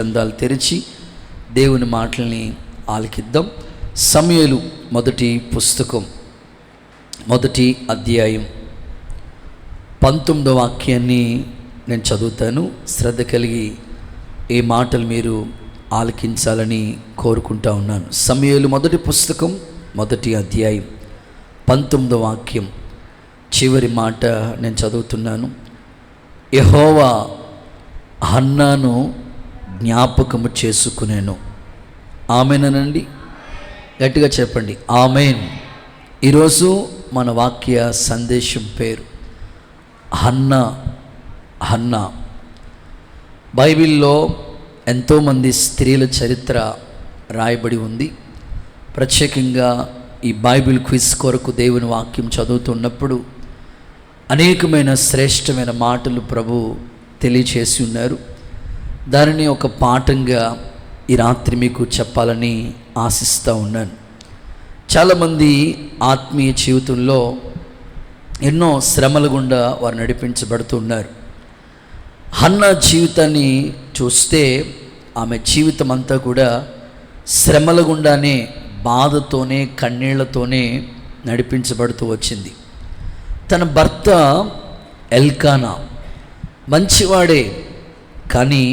గ్రంథాలు తెరిచి దేవుని మాటల్ని ఆలకిద్దాం. సమూయేలు మొదటి పుస్తకం 1వ అధ్యాయం 19వ వాక్యాన్ని నేను చదువుతాను. శ్రద్ధ కలిగి ఈ మాటలు మీరు ఆలకించాలని కోరుకుంటా ఉన్నాను. సమూయేలు మొదటి పుస్తకం 1వ అధ్యాయం 19వ వాక్యం చివరి మాట నేను చదువుతున్నాను. యెహోవా హన్నాను జ్ఞాపకము చేసుకునేను. ఆమెనండి, గట్టిగా చెప్పండి ఆమెన్. ఈరోజు మన వాక్య సందేశం పేరు హన్నా. హన్నా బైబిల్లో ఎంతోమంది స్త్రీల చరిత్ర రాయబడి ఉంది. ప్రత్యేకంగా ఈ బైబిల్ క్విజ్ కొరకు దేవుని వాక్యం చదువుతున్నప్పుడు అనేకమైన శ్రేష్టమైన మాటలు ప్రభు తెలియచేసి ఉన్నారు. దానిని ఒక పాఠంగా ఈ రాత్రి మీకు చెప్పాలని ఆశిస్తూ ఉన్నాను. చాలామంది ఆత్మీయ జీవితంలో ఎన్నో శ్రమల గుండా వారు నడిపించబడుతూ ఉన్నారు. హన్నా జీవితాన్ని చూస్తే ఆమె జీవితం అంతా కూడా శ్రమల గుండానే, బాధతోనే, కన్నీళ్లతోనే నడిపించబడుతూ వచ్చింది. తన భర్త ఎల్కానా మంచివాడే, కానీ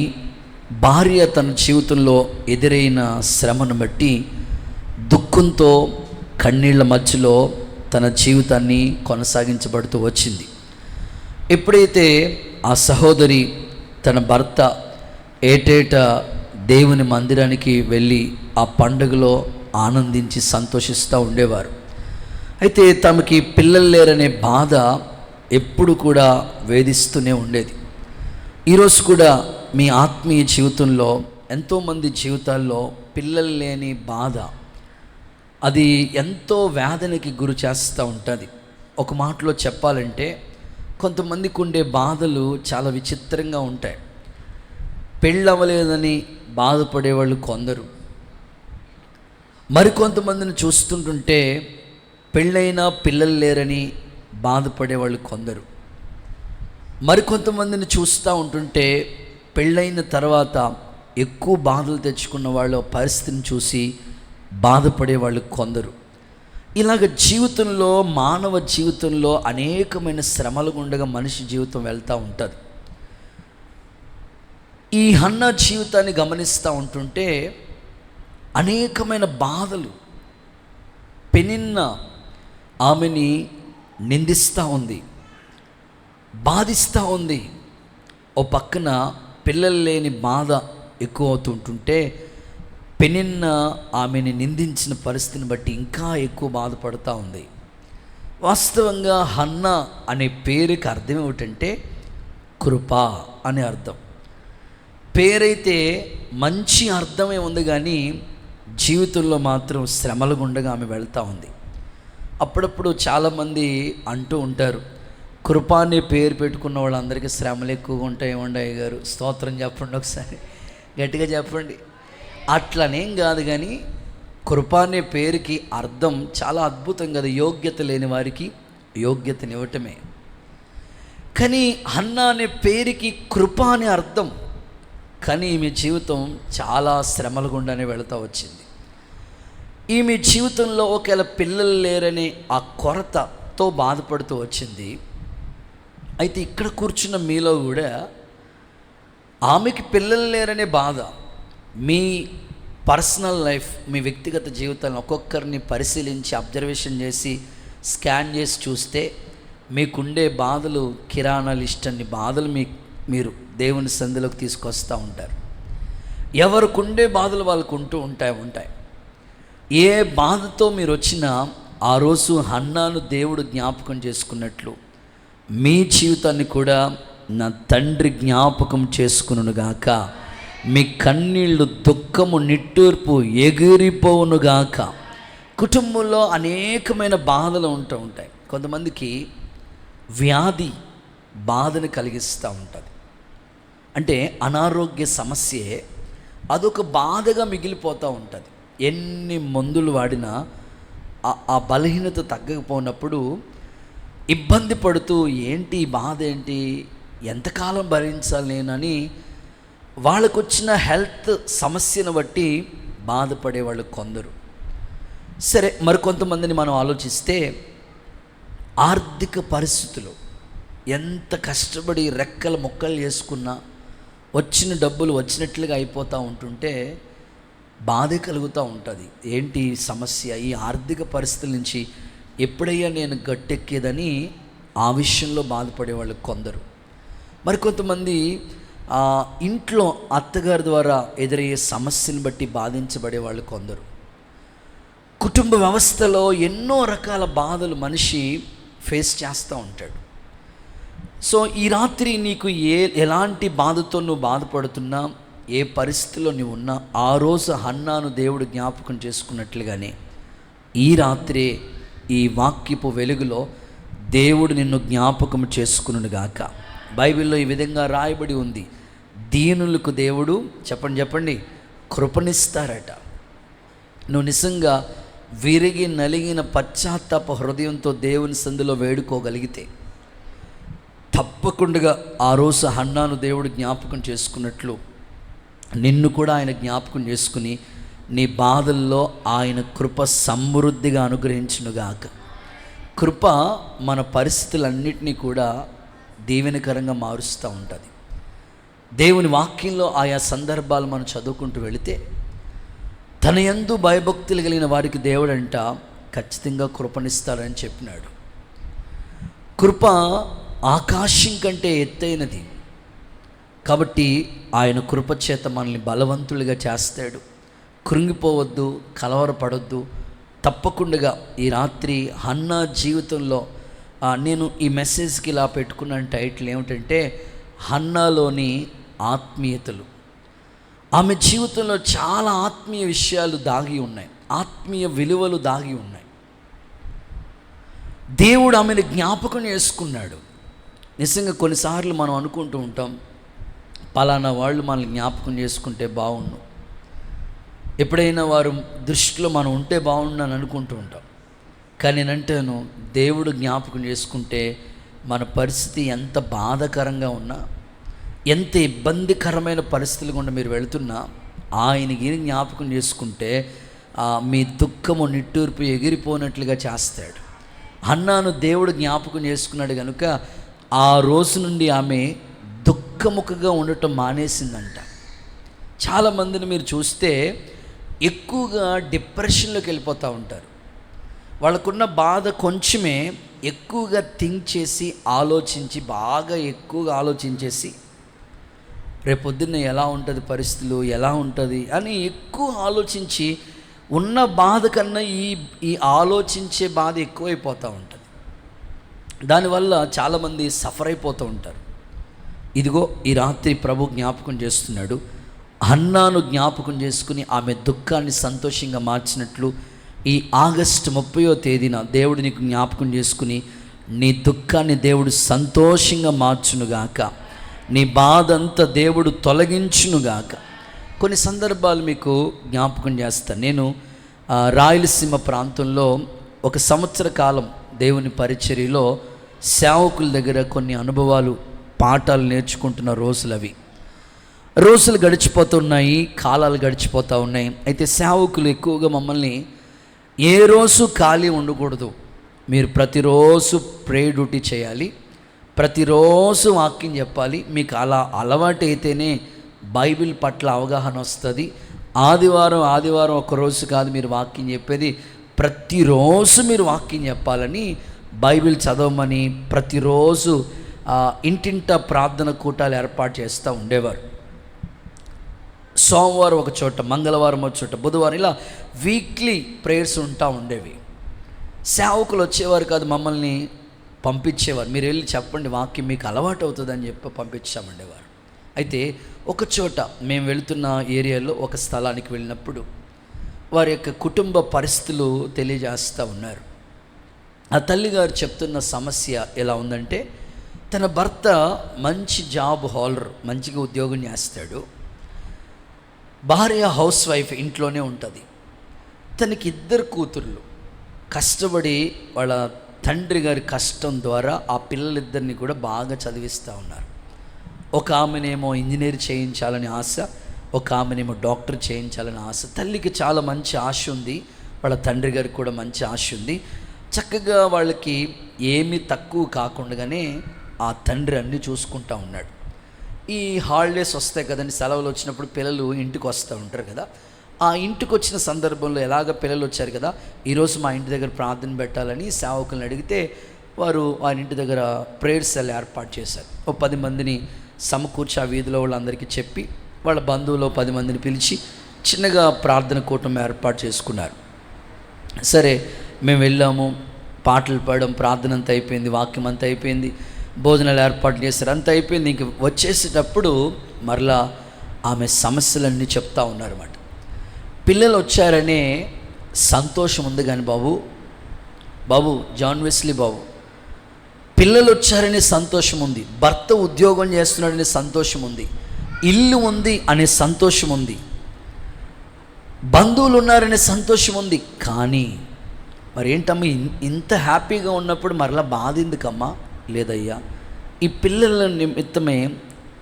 భార్య తన జీవితంలో ఎదురైన శ్రమను బట్టి దుఃఖంతో, కన్నీళ్ల మధ్యలో తన జీవితాన్ని కొనసాగించబడుతూ వచ్చింది. ఎప్పుడైతే ఆ సహోదరి తన భర్త ఏటేటా దేవుని మందిరానికి వెళ్ళి ఆ పండుగలో ఆనందించి సంతోషిస్తూ ఉండేవారు. అయితే తమకి పిల్లలు లేరనే బాధ ఎప్పుడు కూడా వేధిస్తూనే ఉండేది. ఈరోజు కూడా మీ ఆత్మీయ జీవితంలో ఎంతోమంది జీవితాల్లో పిల్లలు లేని బాధ, అది ఎంతో వేదనకి గురి చేస్తూ ఉంటుంది. ఒక మాటలో చెప్పాలంటే కొంతమందికి ఉండే బాధలు చాలా విచిత్రంగా ఉంటాయి. పెళ్ళవలేదని బాధపడేవాళ్ళు కొందరు, మరికొంతమందిని చూస్తుంటుంటే పెళ్ళైనా పిల్లలు లేరని బాధపడేవాళ్ళు కొందరు, మరికొంతమందిని చూస్తూ ఉంటుంటే పెళ్ళైన తర్వాత ఎక్కువ బాధలు తెచ్చుకున్న వాళ్ళ పరిస్థితిని చూసి బాధపడేవాళ్ళు కొందరు. ఇలాగ జీవితంలో, మానవ జీవితంలో అనేకమైన శ్రమలు గుండగా మనిషి జీవితం వెళ్తూ ఉంటుంది. ఈ హన్నా జీవితాన్ని గమనిస్తూ ఉంటుంటే అనేకమైన బాధలు. పెనిన్నా ఆమెని నిందిస్తూ ఉంది, బాధిస్తూ ఉంది. ఓ పక్కన పిల్లలు లేని బాధ ఎక్కువ అవుతుంటుంటే పెనిన్నా ఆమెని నిందించిన పరిస్థితిని బట్టి ఇంకా ఎక్కువ బాధపడుతూ ఉంది. వాస్తవంగా హన్నా అనే పేరుకి అర్థం ఏమిటంటే కృప అనే అర్థం. పేరైతే మంచి అర్థమే ఉంది, కానీ జీవితంలో మాత్రం శ్రమల గుండగా ఆమె వెళ్తూ ఉంది. అప్పుడప్పుడు చాలామంది అంటూ ఉంటారు, కృప అనే పేరు పెట్టుకున్న వాళ్ళందరికీ శ్రమలు ఎక్కువగా ఉంటాయి. ఏమండి అయ్య గారు, స్తోత్రం చెప్పండి, ఒకసారి గట్టిగా చెప్పండి. అట్లనేం కాదు, కానీ కృప అనే పేరుకి అర్థం చాలా అద్భుతం కదా. యోగ్యత లేని వారికి యోగ్యతనివ్వటమే. కానీ హన్నా అనే పేరుకి కృప అనే అర్థం. కానీ ఈమె జీవితం చాలా శ్రమల గుండానే వెళుతూ వచ్చింది. ఈమె జీవితంలో ఒకవేళ పిల్లలు లేరనే ఆ కొరతతో బాధపడుతూ వచ్చింది. అయితే ఇక్కడ కూర్చున్న మీలో కూడా ఆమెకి పిల్లలు లేరనే బాధ. మీ పర్సనల్ లైఫ్, మీ వ్యక్తిగత జీవితాలను ఒక్కొక్కరిని పరిశీలించి అబ్జర్వేషన్ చేసి స్కాన్ చేసి చూస్తే మీకుండే బాధలు, కిరాణా లిస్ట్ అన్ని బాధలు మీరు దేవుని సంధిలోకి తీసుకొస్తూ ఉంటారు. ఎవరికి ఉండే బాధలు వాళ్ళకు ఉంటాయి. ఏ బాధతో మీరు వచ్చినా ఆ రోజు హన్నాను దేవుడు జ్ఞాపకం చేసుకున్నట్లు మీ జీవితాన్ని కూడా నా తండ్రి జ్ఞాపకం చేసుకునుగాక. మీ కన్నీళ్ళు, దుఃఖము, నిట్టూర్పు ఎగిరిపోవునుగాక. కుటుంబంలో అనేకమైన బాధలు ఉంటూ ఉంటాయి. కొంతమందికి వ్యాధి బాధను కలిగిస్తూ ఉంటుంది. అంటే అనారోగ్య సమస్యే అదొక బాధగా మిగిలిపోతూ ఉంటుంది. ఎన్ని మందులు వాడినా ఆ బలహీనత తగ్గకపోయినప్పుడు ఇబ్బంది పడుతూ ఏంటి బాధ, ఏంటి, ఎంతకాలం భరించాలి నేనని వాళ్ళకు వచ్చిన హెల్త్ సమస్యను బట్టి బాధపడే వాళ్ళు కొందరు. సరే, మరికొంతమందిని మనం ఆలోచిస్తే ఆర్థిక పరిస్థితులు ఎంత కష్టపడి రెక్కలు మొక్కలు చేసుకున్నా వచ్చిన డబ్బులు వచ్చినట్లుగా అయిపోతూ ఉంటుంటే బాధే కలుగుతూ ఉంటుంది. ఏంటి సమస్య? ఈ ఆర్థిక పరిస్థితుల నుంచి ఎప్పుడయ్యా నేను గట్టెక్కేదని ఆ విషయంలో బాధపడేవాళ్ళు కొందరు. మరికొంతమంది ఇంట్లో అత్తగారి ద్వారా ఎదురయ్యే సమస్యను బట్టి బాధించబడే వాళ్ళు కొందరు. కుటుంబ వ్యవస్థలో ఎన్నో రకాల బాధలు మనిషి ఫేస్ చేస్తూ ఉంటాడు. సో ఈ రాత్రి నీకు ఎలాంటి బాధతో నువ్వు బాధపడుతున్నా, ఏ పరిస్థితిలో నువ్వు ఉన్నా, ఆ రోజు హన్నాను దేవుడు జ్ఞాపకం చేసుకున్నట్లుగానే ఈ రాత్రి ఈ వాక్యపు వెలుగులో దేవుడు నిన్ను జ్ఞాపకం చేసుకునుగాక. బైబిల్లో ఈ విధంగా రాయబడి ఉంది, దీనులకు దేవుడు చెప్పండి కృపనిస్తారట. నువ్వు నిజంగా విరిగి నలిగిన పశ్చాత్తాప హృదయంతో దేవుని సందులో వేడుకోగలిగితే తప్పకుండా ఆ రోజు హన్నాను దేవుడు జ్ఞాపకం చేసుకున్నట్లు నిన్ను కూడా ఆయన జ్ఞాపకం చేసుకుని నీ బాధల్లో ఆయన కృప సమృద్ధిగా అనుగ్రహించునుగాక. కృప మన పరిస్థితులన్నిటినీ కూడా దీవెనకరంగా మారుస్తూ ఉంటుంది. దేవుని వాక్యంలో ఆయా సందర్భాలు మనం చదువుకుంటూ వెళితే తన యందు భయభక్తులు కలిగిన వారికి దేవుడంట ఖచ్చితంగా కృపనిస్తాడని చెప్పినాడు. కృప ఆకాశం కంటే ఎత్తైనది కాబట్టి ఆయన కృప చేత మనల్ని బలవంతులుగా చేస్తాడు. కృంగిపోవద్దు, కలవరపడొద్దు. తప్పకుండా ఈ రాత్రి హన్నా జీవితంలో నేను ఈ మెసేజ్కి ఇలా పెట్టుకున్న టైటిల్ ఏమిటంటే హన్నాలోని ఆత్మీయతలు. ఆమె జీవితంలో చాలా ఆత్మీయ విషయాలు దాగి ఉన్నాయి, ఆత్మీయ విలువలు దాగి ఉన్నాయి. దేవుడు ఆమెను జ్ఞాపకం చేసుకున్నాడు. నిజంగా కొన్నిసార్లు మనం అనుకుంటూ ఉంటాం, పలానా వాళ్ళు మనల్ని జ్ఞాపకం చేసుకుంటే బాగుండు, ఎప్పుడైనా వారు దృష్టిలో మనం ఉంటే బాగుండు అనుకుంటూ ఉంటాం. కానీ నేనంటాను, దేవుడు జ్ఞాపకం చేసుకుంటే మన పరిస్థితి ఎంత బాధాకరంగా ఉన్నా, ఎంత ఇబ్బందికరమైన పరిస్థితులు గుండా మీరు వెళుతున్నా, ఆయనకి జ్ఞాపకం చేసుకుంటే మీ దుఃఖము నిట్టూర్పు ఎగిరిపోనట్లుగా చేస్తాడు. హన్నాను దేవుడు జ్ఞాపకం చేసుకున్నాడు కనుక ఆ రోజు నుండి ఆమె దుఃఖముఖగా ఉండటం మానేసిందంట. చాలామందిని మీరు చూస్తే ఎక్కువగా డిప్రెషన్లోకి వెళ్ళిపోతూ ఉంటారు. వాళ్ళకున్న బాధ కొంచెమే ఎక్కువగా థింక్ చేసి ఆలోచించి, బాగా ఎక్కువగా ఆలోచించేసి రేపొద్దున్న ఎలా ఉంటుంది పరిస్థితులు, ఎలా ఉంటుంది అని ఎక్కువ ఆలోచించి ఉన్న బాధ కన్నా ఈ ఆలోచించే బాధ ఎక్కువైపోతూ ఉంటుంది. దానివల్ల చాలామంది సఫర్ అయిపోతూ ఉంటారు. ఇదిగో ఈ రాత్రి ప్రభు జ్ఞాపకం చేస్తున్నాడు. హన్నాను జ్ఞాపకం చేసుకుని ఆమె దుఃఖాన్ని సంతోషంగా మార్చినట్లు ఈ ఆగస్టు 30వ తేదీన దేవుడు నీకు జ్ఞాపకం చేసుకుని నీ దుఃఖాన్ని దేవుడు సంతోషంగా మార్చునుగాక. నీ బాధ అంతా దేవుడు తొలగించునుగాక. కొన్ని సందర్భాలు మీకు జ్ఞాపకం చేస్తాను. నేను రాయలసీమ ప్రాంతంలో 1 సంవత్సర కాలం దేవుని పరిచర్యలో సేవకుల దగ్గర కొన్ని అనుభవాలు, పాఠాలు నేర్చుకుంటున్న రోజులు గడిచిపోతున్నాయి, కాలాలు గడిచిపోతూ ఉన్నాయి. అయితే సేవకులు ఎక్కువగా మమ్మల్ని ఏ రోజు ఖాళీ ఉండకూడదు, మీరు ప్రతిరోజు ప్రే డ్యూటీ చేయాలి, ప్రతిరోజు వాక్యం చెప్పాలి, మీకు అలా అలవాటు అయితేనే బైబిల్ పట్ల అవగాహన వస్తుంది. ఆదివారం ఒకరోజు కాదు మీరు వాక్యం చెప్పేది, ప్రతిరోజు మీరు వాక్యం చెప్పాలని బైబిల్ చదవమని ప్రతిరోజు ఇంటింట ప్రార్థన కూటాలు ఏర్పాటు చేస్తూ ఉండేవారు. సోమవారం ఒక చోట, మంగళవారం ఒక చోట, బుధవారం ఇలా వీక్లీ ప్రేయర్స్ ఉంటా ఉండేవి. సేవకులు వచ్చేవారు కాదు, మమ్మల్ని పంపించేవారు. మీరు వెళ్ళి చెప్పండి, వాక్యం మీకు అలవాటు అవుతుందని చెప్పి పంపించామండేవారు. అయితే ఒక చోట మేము వెళుతున్న ఏరియాలో ఒక స్థలానికి వెళ్ళినప్పుడు వారి యొక్క కుటుంబ పరిస్థితులు తెలియజేస్తూ ఉన్నారు. ఆ తల్లిగారు చెప్తున్న సమస్య ఎలా ఉందంటే, తన భర్త మంచి జాబ్ హోల్డర్, మంచిగా ఉద్యోగం చేస్తాడు, భార్య హౌస్ వైఫ్ ఇంట్లోనే ఉంటుంది. తనకి 2 కూతుర్లు కష్టపడి వాళ్ళ తండ్రి గారి కష్టం ద్వారా ఆ పిల్లలిద్దరిని కూడా బాగా చదివిస్తూ ఉన్నారు. ఒక ఆమెనేమో ఇంజనీర్ చేయించాలని ఆశ, ఒక ఆమెనేమో డాక్టర్ చేయించాలని ఆశ. తల్లికి చాలా మంచి ఆశ ఉంది, వాళ్ళ తండ్రి గారికి కూడా మంచి ఆశ ఉంది. చక్కగా వాళ్ళకి ఏమీ తక్కువ కాకుండానే ఆ తండ్రి అన్నీ చూసుకుంటూ ఉన్నాడు. ఈ హాలిడేస్ వస్తాయి కదండి, సెలవులు వచ్చినప్పుడు పిల్లలు ఇంటికి వస్తూ ఉంటారు కదా. ఆ ఇంటికి వచ్చిన సందర్భంలో ఎలాగ పిల్లలు వచ్చారు కదా, ఈరోజు మా ఇంటి దగ్గర ప్రార్థన పెట్టాలని సేవకులను అడిగితే వారు వారి ఇంటి దగ్గర ప్రేయర్ సెల్ ఏర్పాటు చేశారు. ఓ 10 మందిని సమకూర్చి ఆ వీధిలో వాళ్ళందరికీ చెప్పి వాళ్ళ బంధువులు 10 మందిని పిలిచి చిన్నగా ప్రార్థన కూటమి ఏర్పాటు చేసుకున్నారు. సరే మేము వెళ్ళాము, పాటలు పాడడం, ప్రార్థన అంతా అయిపోయింది, వాక్యం అంతా అయిపోయింది, భోజనాలు ఏర్పాట్లు చేశారు, అంతా అయిపోయింది. ఇంక వచ్చేసేటప్పుడు మరలా ఆమె సమస్యలన్నీ చెప్తా ఉన్నారన్నమాట. పిల్లలు వచ్చారనే సంతోషం ఉంది కానీ బాబు జాన్ వెస్లీ బాబు, పిల్లలు వచ్చారనే సంతోషం ఉంది, భర్త ఉద్యోగం చేస్తున్నాడనే సంతోషం ఉంది, ఇల్లు ఉంది అనే సంతోషం ఉంది, బంధువులు ఉన్నారనే సంతోషం ఉంది. కానీ మరి ఏంటమ్మా ఇంత హ్యాపీగా ఉన్నప్పుడు మరలా బాధ ఎందుకమ్మా? లేదయ్యా, ఈ పిల్లల నిమిత్తమే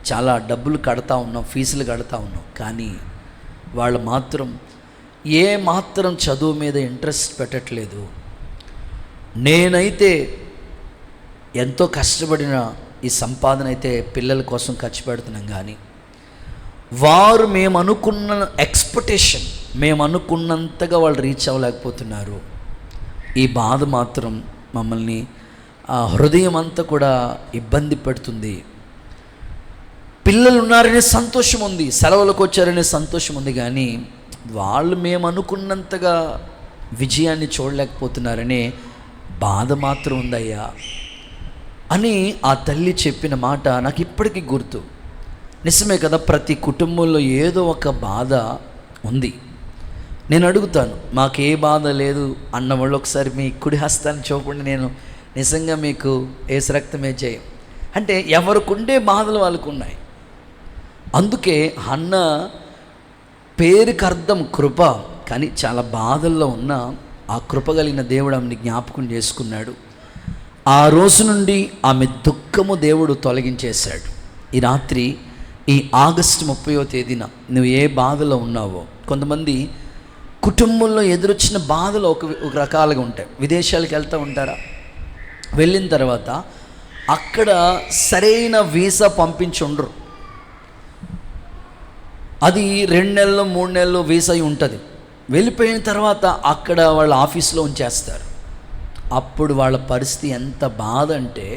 చాలా డబ్బులు కడతా ఉన్నాం, ఫీజులు కడతా ఉన్నాం, కానీ వాళ్ళు మాత్రం ఏ మాత్రం చదువు మీద ఇంట్రెస్ట్ పెట్టట్లేదు. నేనైతే ఎంతో కష్టపడిన ఈ సంపాదన అయితే పిల్లల కోసం ఖర్చు పెడుతున్నాం, కానీ వారు మేము అనుకున్న ఎక్స్పెక్టేషన్, మేము అనుకున్నంతగా వాళ్ళు రీచ్ అవ్వలేకపోతున్నారు. ఈ బాధ మాత్రం మమ్మల్ని హృదయం అంతా కూడా ఇబ్బంది పెడుతుంది. పిల్లలు ఉన్నారనే సంతోషం ఉంది, సెలవులకు వచ్చారనే సంతోషం ఉంది, కానీ వాళ్ళు మేము అనుకున్నంతగా విజయాన్ని చూడలేకపోతున్నారనే బాధ మాత్రం ఉందయ్యా అని ఆ తల్లి చెప్పిన మాట నాకు ఇప్పటికీ గుర్తు. నిజమే కదా, ప్రతి కుటుంబంలో ఏదో ఒక బాధ ఉంది. నేను అడుగుతాను, మాకు ఏ బాధ లేదు అన్నవాళ్ళు ఒకసారి మీ కుడి హస్తాన్ని చూపండి, నేను నిజంగా మీకు ఏసు రక్తమే చేయం అంటే ఎవరికి ఉండే బాధలు వాళ్ళకు ఉన్నాయి. అందుకే హన్నా పేరుకి అర్థం కృప, కానీ చాలా బాధల్లో ఉన్న ఆ కృప కలిగిన దేవుడు ఆమెని జ్ఞాపకం చేసుకున్నాడు. ఆ రోజు నుండి ఆమె దుఃఖము దేవుడు తొలగించేశాడు. ఈ రాత్రి ఈ ఆగస్టు 30వ తేదీన నువ్వు ఏ బాధలో ఉన్నావో, కొంతమంది కుటుంబంలో ఎదురొచ్చిన బాధలు ఒక రకాలుగా ఉంటాయి. విదేశాలకు వెళ్తూ ఉంటారా, వెళ్ళిన తర్వాత అక్కడ సరైన వీసా పంపించి ఉండరు, అది 2 నెలలు 3 నెలలు వీసా ఉంటుంది. వెళ్ళిపోయిన తర్వాత అక్కడ వాళ్ళ ఆఫీస్లో ఉంచేస్తారు. అప్పుడు వాళ్ళ పరిస్థితి ఎంత బాధ అంటే,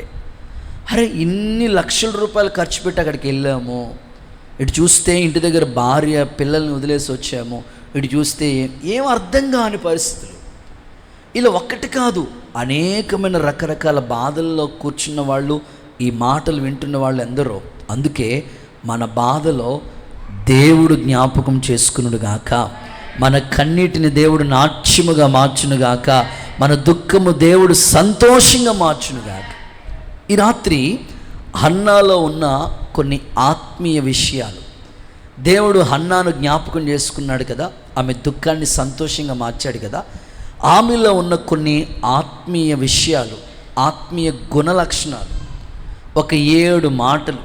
అరే ఇన్ని లక్షల రూపాయలు ఖర్చు పెట్టి అక్కడికి వెళ్ళాము, ఇటు చూస్తే ఇంటి దగ్గర భార్య పిల్లల్ని వదిలేసి వచ్చాము, ఇటు చూస్తే ఏం అర్థం కాని పరిస్థితులు. ఇలా ఒక్కటి కాదు, అనేకమైన రకరకాల బాధల్లో కూర్చున్న వాళ్ళు, ఈ మాటలు వింటున్న వాళ్ళు ఎందరో. అందుకే మన బాధలో దేవుడు జ్ఞాపకం చేసుకునుగాక, మన కన్నీటిని దేవుడు నాట్యముగా మార్చునుగాక, మన దుఃఖము దేవుడు సంతోషంగా మార్చునుగాక. ఈ రాత్రి హన్నాలో ఉన్న కొన్ని ఆత్మీయ విషయాలు దేవుడు హన్నాను జ్ఞాపకం చేసుకున్నాడు కదా, ఆమె దుఃఖాన్ని సంతోషంగా మార్చాడు కదా. ఆమెలో ఉన్న కొన్ని ఆత్మీయ విషయాలు, ఆత్మీయ గుణలక్షణాలు, ఒక 7 మాటలు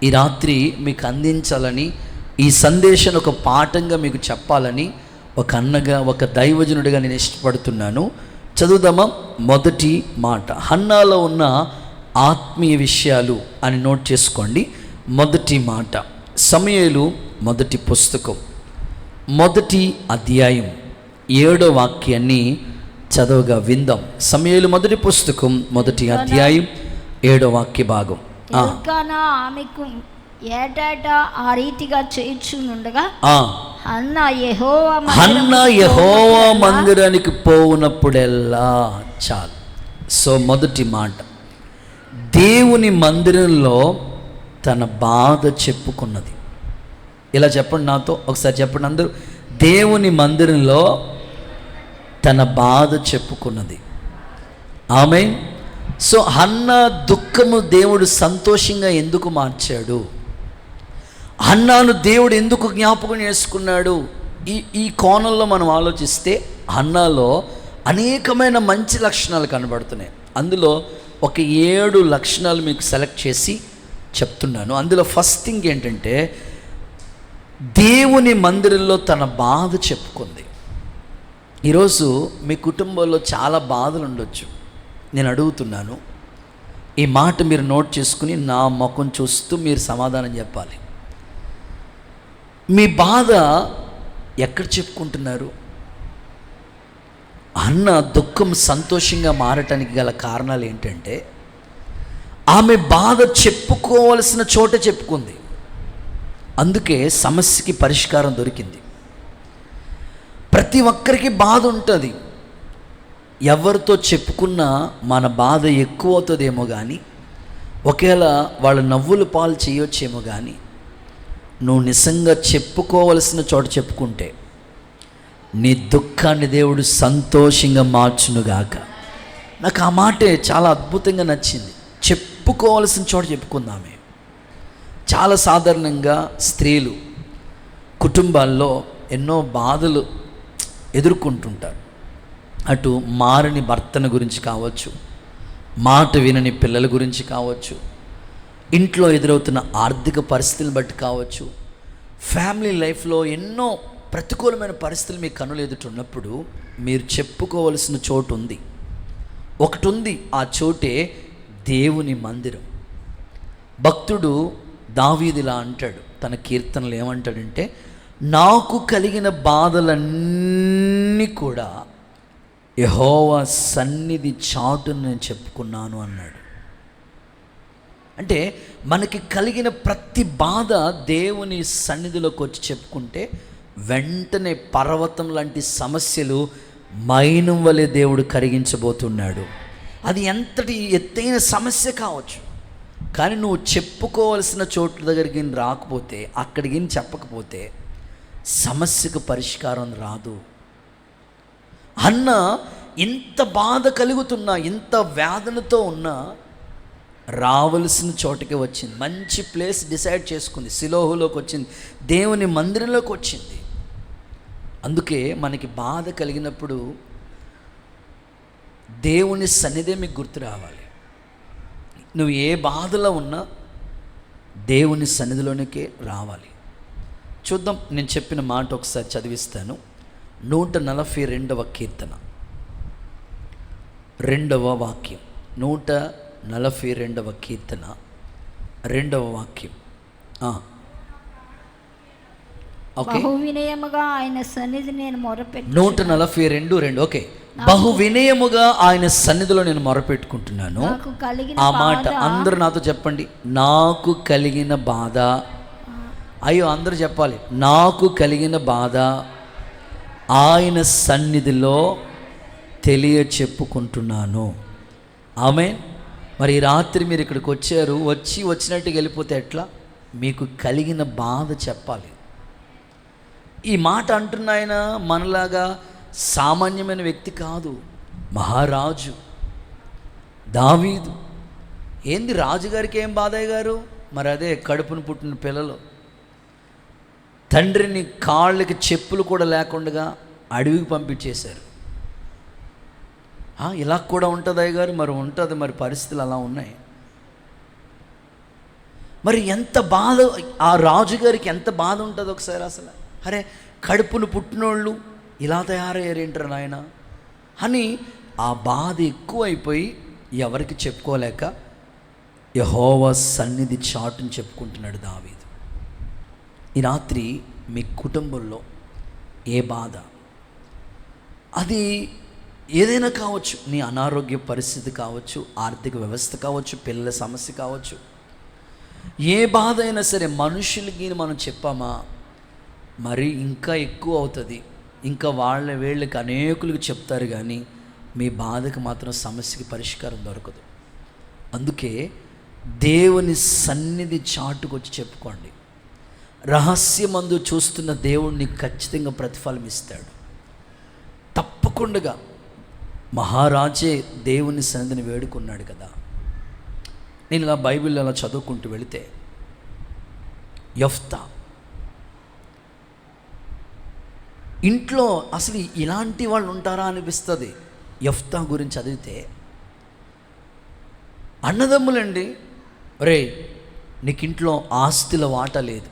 ఈ రాత్రి మీకు అందించాలని, ఈ సందేశాన్ని ఒక పాఠంగా మీకు చెప్పాలని ఒక అన్నగా, ఒక దైవజనుడిగా నేను ఇష్టపడుతున్నాను. చదువుదామా? మొదటి మాట, హన్నాలో ఉన్న ఆత్మీయ విషయాలు అని నోట్ చేసుకోండి. మొదటి మాట, సమూయేలు మొదటి పుస్తకం 1వ అధ్యాయం 7వ వాక్యాన్ని చదవగా విందాం. సమూయేలు మొదటి పుస్తకం 1వ అధ్యాయం 7వ వాక్య భాగం. ఆమెకు ఏటేటా ఆ రీతిగా చేయుచుండగా హన్నా యెహోవా మందిరానికి పోవునప్పుడెల్లా, చాలు. సో మొదటి మాట, దేవుని మందిరంలో తన బాధ చెప్పుకున్నది. ఇలా చెప్పండి నాతో ఒకసారి, చెప్పండి అందరూ, దేవుని మందిరంలో తన బాధ చెప్పుకున్నది. ఆమేన్. సో హన్నా దుఃఖము దేవుడు సంతోషంగా ఎందుకు మార్చాడు? హన్నాను దేవుడు ఎందుకు జ్ఞాపకం చేసుకున్నాడు? ఈ కోణంలో మనం ఆలోచిస్తే హన్నాలో అనేకమైన మంచి లక్షణాలు కనబడుతున్నాయి. అందులో ఒక 7 లక్షణాలు మీకు సెలెక్ట్ చేసి చెప్తున్నాను. అందులో ఫస్ట్ థింగ్ ఏంటంటే దేవుని మందిరంలో తన బాధ చెప్పుకుంది. ఈరోజు మీ కుటుంబంలో చాలా బాధలు ఉండొచ్చు. నేను అడుగుతున్నాను, ఈ మాట మీరు నోట్ చేసుకుని నా ముఖం చూస్తూ మీరు సమాధానం చెప్పాలి. మీ బాధ ఎక్కడ చెప్పుకుంటున్నారు? అన్న దుఃఖం సంతోషంగా మారటానికి గల కారణాలు ఏంటంటే ఆమె బాధ చెప్పుకోవలసిన చోట చెప్పుకుంది. అందుకే సమస్యకి పరిష్కారం దొరికింది. ప్రతి ఒక్కరికి బాధ ఉంటుంది. ఎవరితో చెప్పుకున్నా మన బాధ ఎక్కువ అవుతుందేమో కానీ, ఒకవేళ వాళ్ళ నవ్వులు పాలు చేయొచ్చేమో కానీ, నువ్వు నిజంగా చెప్పుకోవలసిన చోట చెప్పుకుంటే నీ దుఃఖాన్ని దేవుడు సంతోషంగా మార్చునుగాక. నాకు ఆ మాటే చాలా అద్భుతంగా నచ్చింది. చెప్పుకోవాల్సిన చోట చెప్పుకుందామే. చాలా సాధారణంగా స్త్రీలు కుటుంబాల్లో ఎన్నో బాధలు ఎదుర్కొంటుంటారు. అటు మారని భర్తను గురించి కావచ్చు, మాట వినని పిల్లల గురించి కావచ్చు, ఇంట్లో ఎదురవుతున్న ఆర్థిక పరిస్థితులను బట్టి కావచ్చు, ఫ్యామిలీ లైఫ్లో ఎన్నో ప్రతికూలమైన పరిస్థితులు మీ కన్నులు ఎదుటున్నప్పుడు మీరు చెప్పుకోవలసిన చోటు ఉంది. ఒకటి ఉంది, ఆ చోటే దేవుని మందిరం. భక్తుడు దావీదులా అంటాడు తన కీర్తనలు, ఏమంటాడంటే నాకు కలిగిన బాధలన్నీ కూడా యెహోవా సన్నిధి చాటును నేను చెప్పుకున్నాను అన్నాడు. అంటే మనకి కలిగిన ప్రతి బాధ దేవుని సన్నిధిలోకి వచ్చి చెప్పుకుంటే వెంటనే పర్వతం లాంటి సమస్యలు మైనం వలె దేవుడు కరిగించబోతున్నాడు. అది ఎంతటి ఎత్తైన సమస్య కావచ్చు, కానీ నువ్వు చెప్పుకోవలసిన చోట్ల దగ్గరికి రాకపోతే, అక్కడికి చెప్పకపోతే సమస్యకు పరిష్కారం రాదు. అన్న ఇంత బాధ కలుగుతున్నా, ఇంత వేదనతో ఉన్నా రావలసిన చోటకి వచ్చింది. మంచి ప్లేస్ డిసైడ్ చేసుకుంది. సిలోహులోకి వచ్చింది, దేవుని మందిరంలోకి వచ్చింది. అందుకే మనకి బాధ కలిగినప్పుడు దేవుని సన్నిధే మీకు గుర్తు రావాలి. నువ్వు ఏ బాధలో ఉన్నా దేవుని సన్నిధిలోనికే రావాలి. చూద్దాం, నేను చెప్పిన మాట ఒకసారి చదివిస్తాను. 142వ కీర్తన 2వ వాక్యం. 142వ కీర్తన 2వ వాక్యం. బహు వినయముగా ఆయన సన్నిధి నేను మొరపెట్టు. 142:2. ఓకే, బహు వినయముగా ఆయన సన్నిధిలో నేను మొరపెట్టుకుంటున్నాను. ఆ మాట అందరూ నాతో చెప్పండి. నాకు కలిగిన బాధ. అయ్యో, అందరూ చెప్పాలి. నాకు కలిగిన బాధ ఆయన సన్నిధిలో తెలియ చెప్పుకుంటున్నాను. ఆమేన్. మరి ఈ రాత్రి మీరు ఇక్కడికి వచ్చారు, వచ్చినట్టుగా వెళ్ళిపోతే ఎట్లా? మీకు కలిగిన బాధ చెప్పాలి. ఈ మాట అంటున్న ఆయన మనలాగా సామాన్యమైన వ్యక్తి కాదు, మహారాజు దావీదు. ఏంది రాజుగారికి ఏం బాధయ్య గారు? మరి అదే కడుపును పుట్టిన పిల్లలు, తండ్రిని కాళ్ళకి చెప్పులు కూడా లేకుండా అడవికి పంపించేశారు. ఇలా కూడా ఉంటుంది అయ్య గారు? మరి ఉంటుంది, మరి పరిస్థితులు అలా ఉన్నాయి. మరి ఎంత బాధ ఆ రాజుగారికి, ఎంత బాధ ఉంటుంది ఒకసారి. అసలు అరే, కడుపును పుట్టినోళ్ళు ఇలా తయారయ్యారు ఏంటారు నాయన అని ఆ బాధ ఎక్కువైపోయి ఎవరికి చెప్పుకోలేక యెహోవా సన్నిధి చాటుని చెప్పుకుంటున్నాడు దావీదు. ఈ రాత్రి మీ కుటుంబంలో ఏ బాధ, అది ఏదైనా కావచ్చు, నీ అనారోగ్య పరిస్థితి కావచ్చు, ఆర్థిక వ్యవస్థ కావచ్చు, పిల్లల సమస్య కావచ్చు, ఏ బాధ అయినా సరే మనుషులకి మనం చెప్పామా మరి ఇంకా ఎక్కువ అవుతుంది. ఇంకా వీళ్ళకి అనేకులకు చెప్తారు, కానీ మీ బాధకు మాత్రం సమస్యకి పరిష్కారం దొరకదు. అందుకే దేవుని సన్నిధి చాటుకొచ్చి చెప్పుకోండి. రహస్యమందు చూస్తున్న దేవుడిని ఖచ్చితంగా ప్రతిఫలం ఇస్తాడు. తప్పకుండా మహారాజే దేవుని సన్నిధిని వేడుకున్నాడు కదా. నేను ఇలా బైబిల్లో అలా చదువుకుంటూ వెళితే యెఫ్తా ఇంట్లో అసలు ఇలాంటి వాళ్ళు ఉంటారా అనిపిస్తుంది. యెఫ్తా గురించి చదివితే అన్నదమ్ములండి, రే నీకు ఇంట్లో ఆస్తుల వాట లేదు,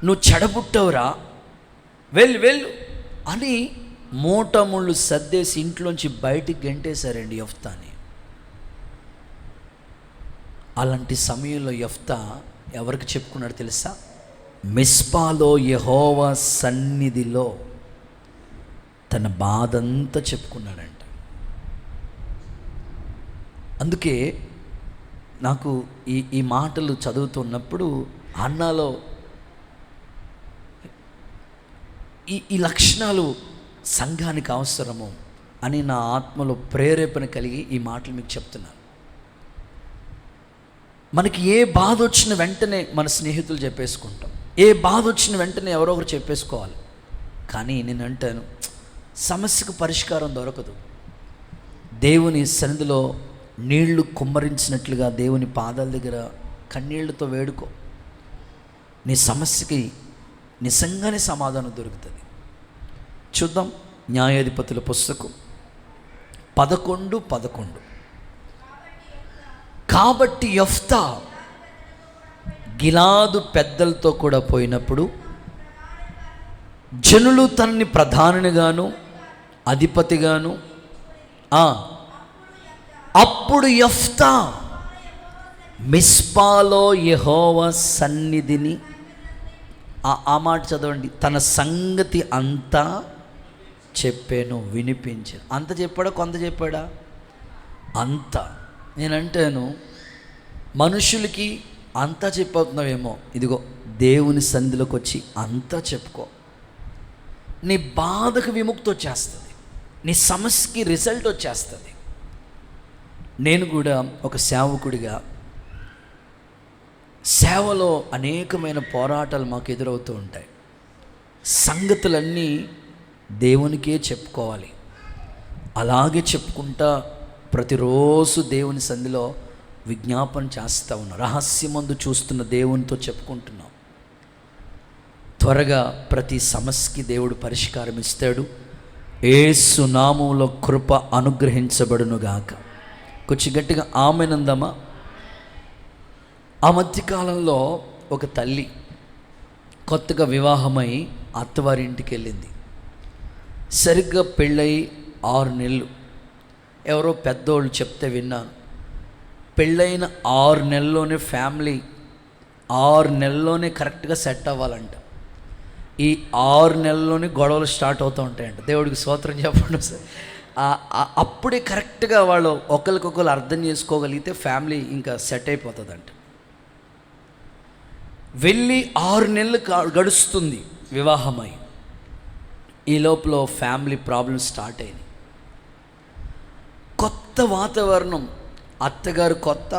నువ్వు చెడబుట్టవురా, వెళ్ళు అని మూటముళ్ళు సర్దేసి ఇంట్లోంచి బయటికి గెంటేశారండి యెఫ్తాని. అలాంటి సమయంలో యెఫ్తా ఎవరికి చెప్పుకున్నాడు తెలుసా? మిస్పాలో యెహోవా సన్నిధిలో తన బాధంతా చెప్పుకున్నాడంట. అందుకే నాకు ఈ మాటలు చదువుతున్నప్పుడు అన్నాలో ఈ లక్షణాలు సంఘానికి అవసరము అని నా ఆత్మలో ప్రేరేపణ కలిగి ఈ మాటలు మీకు చెప్తున్నాను. మనకి ఏ బాధ వచ్చిన వెంటనే మన స్నేహితులు చెప్పేసుకుంటాం, ఏ బాధ వచ్చిన వెంటనే ఎవరో ఒకరు చెప్పేసుకోవాలి. కానీ నేను అంటాను, సమస్యకు పరిష్కారం దొరకదు. దేవుని సన్నిధిలో నీళ్లు కుమ్మరించినట్లుగా దేవుని పాదాల దగ్గర కన్నీళ్లతో వేడుకో, నీ సమస్యకి నిజంగానే సమాధానం దొరుకుతుంది. చూద్దాం న్యాయాధిపతుల పుస్తకం 11:11. కాబట్టి యెఫ్తా గిలాదు పెద్దలతో కూడా పోయినప్పుడు జనులు తనని ప్రధానిగాను అధిపతిగాను అప్పుడు యెఫ్తా మిస్పాలో యెహోవా సన్నిధిని, ఆ మాట చదవండి, తన సంగతి అంతా చెప్పాను, వినిపించాను. అంత చెప్పాడా, కొంత చెప్పాడా? అంత. నేనంటాను, మనుషులకి అంతా చెప్పవుతున్నావేమో, ఇదిగో దేవుని సన్నిధిలోకి వచ్చి అంతా చెప్పుకో. నీ బాధకు విముక్తి వచ్చేస్తుంది, నీ సమస్యకి రిజల్ట్ వచ్చేస్తుంది. నేను కూడా ఒక సేవకుడిగా సేవలో అనేకమైన పోరాటాలు మాకు ఎదురవుతూ ఉంటాయి. సంగతులన్నీ దేవునికే చెప్పుకోవాలి. అలాగే చెప్పుకుంటా ప్రతిరోజు దేవుని సన్నిధిలో విజ్ఞాపన చేస్తూ ఉన్నాం. రహస్యమందు చూస్తున్న దేవునితో చెప్పుకుంటున్నాం. త్వరగా ప్రతి సమస్యకి దేవుడు పరిష్కారం ఇస్తాడు. యేసు నామములో కృప అనుగ్రహించబడునుగాక. కొంచెం గట్టిగా ఆమెనందమా. ఆ మధ్యకాలంలో ఒక తల్లి కొత్తగా వివాహమై అత్తవారింటికి వెళ్ళింది. సరిగ్గా పెళ్ళై 6 నెలలు. ఎవరో పెద్దోళ్ళు చెప్తే విన్నాను, పెళ్ళైన 6 నెలల్లోనే ఫ్యామిలీ 6 నెలల్లోనే కరెక్ట్గా సెట్ అవ్వాలంట. ఈ 6 నెలల్లోనే గొడవలు స్టార్ట్ అవుతూ ఉంటాయంట. దేవుడికి స్తోత్రం చెప్పండి సార్. అప్పుడే కరెక్ట్గా వాళ్ళు ఒకరికొకరు అర్థం చేసుకోగలిగితే ఫ్యామిలీ ఇంకా సెట్ అయిపోతుందంట. వెళ్ళి 6 నెలలు గడుస్తుంది వివాహమై. ఈ లోపల ఫ్యామిలీ ప్రాబ్లమ్స్ స్టార్ట్ అయినాయి. కొత్త వాతావరణం, అత్తగారు కొత్త.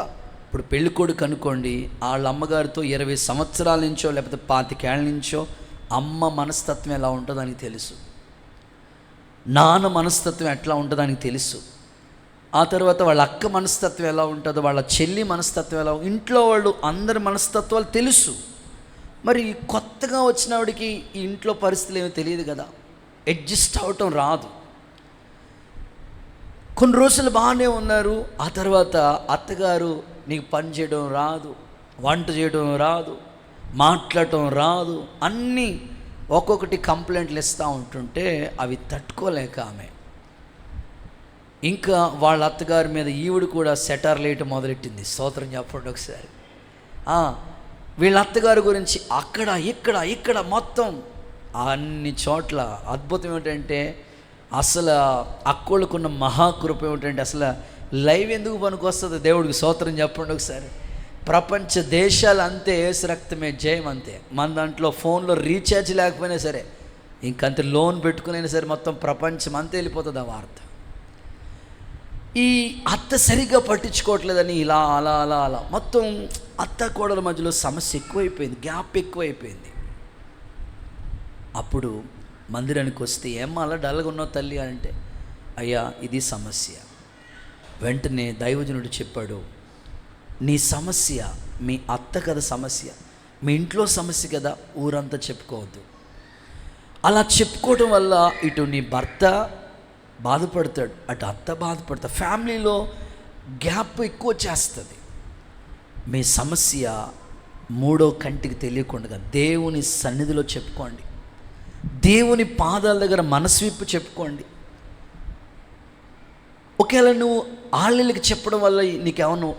ఇప్పుడు పెళ్ళికొడుకు అనుకోండి, వాళ్ళ అమ్మగారితో 20 సంవత్సరాల నుంచో లేకపోతే 25 ఏళ్ళ నుంచో అమ్మ మనస్తత్వం ఎలా ఉంటుందో అని తెలుసు, నాన్న మనస్తత్వం ఎట్లా ఉంటుందో అని తెలుసు. ఆ తర్వాత వాళ్ళ అక్క మనస్తత్వం ఎలా ఉంటుందో, వాళ్ళ చెల్లి మనస్తత్వం ఎలా, ఇంట్లో వాళ్ళు అందరి మనస్తత్వాలు తెలుసు. మరి కొత్తగా వచ్చినవాడికి ఈ ఇంట్లో పరిస్థితులు ఏమీ తెలియదు కదా, అడ్జస్ట్ అవటం రాదు. కొన్ని రోజులు బాగానే ఉన్నారు. ఆ తర్వాత అత్తగారు నీకు పని చేయడం రాదు, వంట చేయడం రాదు, మాట్లాడటం రాదు, అన్నీ ఒక్కొక్కటి కంప్లైంట్లు ఇస్తూ ఉంటుంటే అవి తట్టుకోలేక ఆమె ఇంకా వాళ్ళ అత్తగారి మీద ఈవిడ కూడా సెటార్ లేయటం మొదలెట్టింది. స్తోత్రం చెప్పండి ఒకసారి. వీళ్ళ అత్తగారి గురించి అక్కడ ఇక్కడ మొత్తం అన్ని చోట్ల. అద్భుతం ఏమిటంటే అసలు అక్కోళ్ళకున్న మహాకృప ఏమిటంటే అసలు లైవ్ ఎందుకు పనికొస్తుంది? దేవుడికి స్తోత్రం చెప్పండి ఒకసారి. ప్రపంచ దేశాలు అంతే, ఏసు రక్తమే జయం అంతే. మన దాంట్లో ఫోన్లో రీఛార్జ్ లేకపోయినా సరే, ఇంకంత లోన్ పెట్టుకునైనా సరే మొత్తం ప్రపంచం అంతా వెళ్ళిపోతుంది ఆ వార్త. ఈ అత్త సరిగ్గా పట్టించుకోవట్లేదని ఇలా అలా అలా అలా మొత్తం అత్త కోడల మధ్యలో సమస్య ఎక్కువైపోయింది, గ్యాప్ ఎక్కువైపోయింది. అప్పుడు మందిరానికి వస్తే ఏమ్మా అలా డల్గా ఉన్నావు తల్లి అంటే, అయ్యా ఇది సమస్య. వెంటనే దైవజనుడు చెప్పాడు, నీ సమస్య మీ అత్త కదా సమస్య, మీ ఇంట్లో సమస్య కదా, ఊరంతా చెప్పుకోవద్దు. అలా చెప్పుకోవడం వల్ల ఇటు నీ భర్త బాధపడతాడు, అటు అత్త బాధపడతాడు, ఫ్యామిలీలో గ్యాప్ ఎక్కువ చేస్తుంది. మీ సమస్య మూడో కంటికి తెలియకుండా దేవుని సన్నిధిలో చెప్పుకోండి. దేవుని పాదాల దగ్గర మనసు విప్పి చెప్పుకోండి. ఒకవేళ నువ్వు ఆళ్ళకి చెప్పడం వల్ల నీకేమన్నా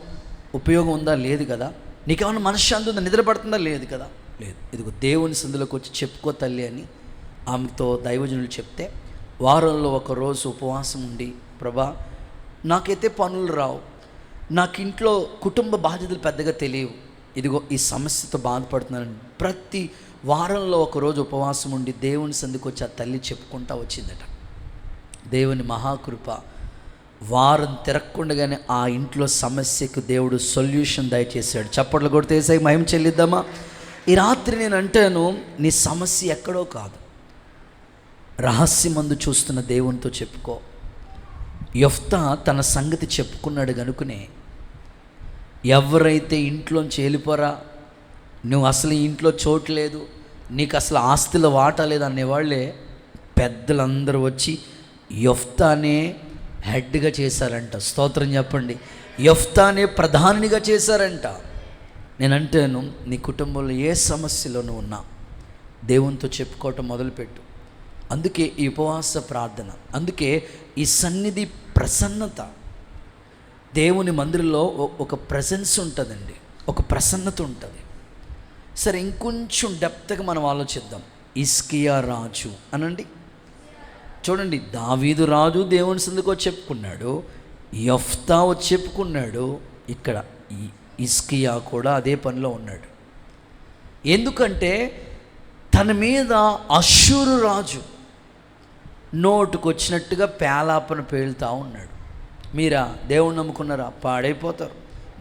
ఉపయోగం ఉందా? లేదు కదా. నీకేమన్నా మనశ్శాంతి ఉందా? నిద్ర పడుతుందా? లేదు కదా. లేదు. ఇదిగో దేవుని సందులోకి వచ్చి చెప్పుకో తల్లి అని ఆమెతో దైవజనులు చెప్తే, వారంలో ఒక రోజు ఉపవాసం ఉండి, ప్రభా నాకైతే పనులు రావు, నాకు ఇంట్లో కుటుంబ బాధ్యతలు పెద్దగా తెలియవు, ఇదిగో ఈ సమస్యతో బాధపడుతున్నాను. ప్రతి వారంలో ఒకరోజు ఉపవాసం ఉండి దేవుని సందుకు వచ్చి ఆ తల్లి చెప్పుకుంటా వచ్చిందట. దేవుని మహాకృప, వారం తిరగకుండగానే ఆ ఇంట్లో సమస్యకు దేవుడు సొల్యూషన్ దయచేశాడు. చప్పట్లు కొడితేసాయి మహిమ చెల్లిద్దామా? ఈ రాత్రి నేను అంటాను, నీ సమస్య ఎక్కడో కాదు, రహస్యమందు చూస్తున్న దేవునితో చెప్పుకో. యెఫ్తా తన సంగతి చెప్పుకున్నాడు గనుకనే ఎవరైతే ఇంట్లోంచి వెళ్ళిపోరా, నువ్వు అసలు ఇంట్లో చోటు లేదు, నీకు అసలు ఆస్తిలో వాటా లేదు అనేవాళ్ళే పెద్దలందరూ వచ్చి యెఫ్తానే హెడ్గా చేశారంట. స్తోత్రం చెప్పండి. యెఫ్తానే ప్రధానిగా చేశారంట. నేను అంటాను, నీ కుటుంబంలో ఏ సమస్యలో నువ్వు ఉన్నా దేవునితో చెప్పుకోవటం మొదలుపెట్టు. అందుకే ఈ ఉపవాస ప్రార్థన, అందుకే ఈ సన్నిధి ప్రసన్నత. దేవుని మందిరంలో ఒక ప్రెజెన్స్ ఉంటుందండి, ఒక ప్రసన్నత ఉంటుంది. సరే, ఇంకొంచెం డెప్త్గా మనం ఆలోచిద్దాం. హిజ్కియా రాజు అనండి, చూడండి, దావీదు రాజు దేవుని సందుకు వచ్చి చెప్పుకున్నాడు, యెఫ్తా వచ్చి చెప్పుకున్నాడు, ఇక్కడ హిజ్కియా కూడా అదే పనిలో ఉన్నాడు. ఎందుకంటే తన మీద అష్షూరు రాజు నోటుకొచ్చినట్టుగా పేలాపన పేలుతూ ఉన్నాడు. మీరా దేవుణ్ణి నమ్ముకున్నారా? పాడైపోతారు.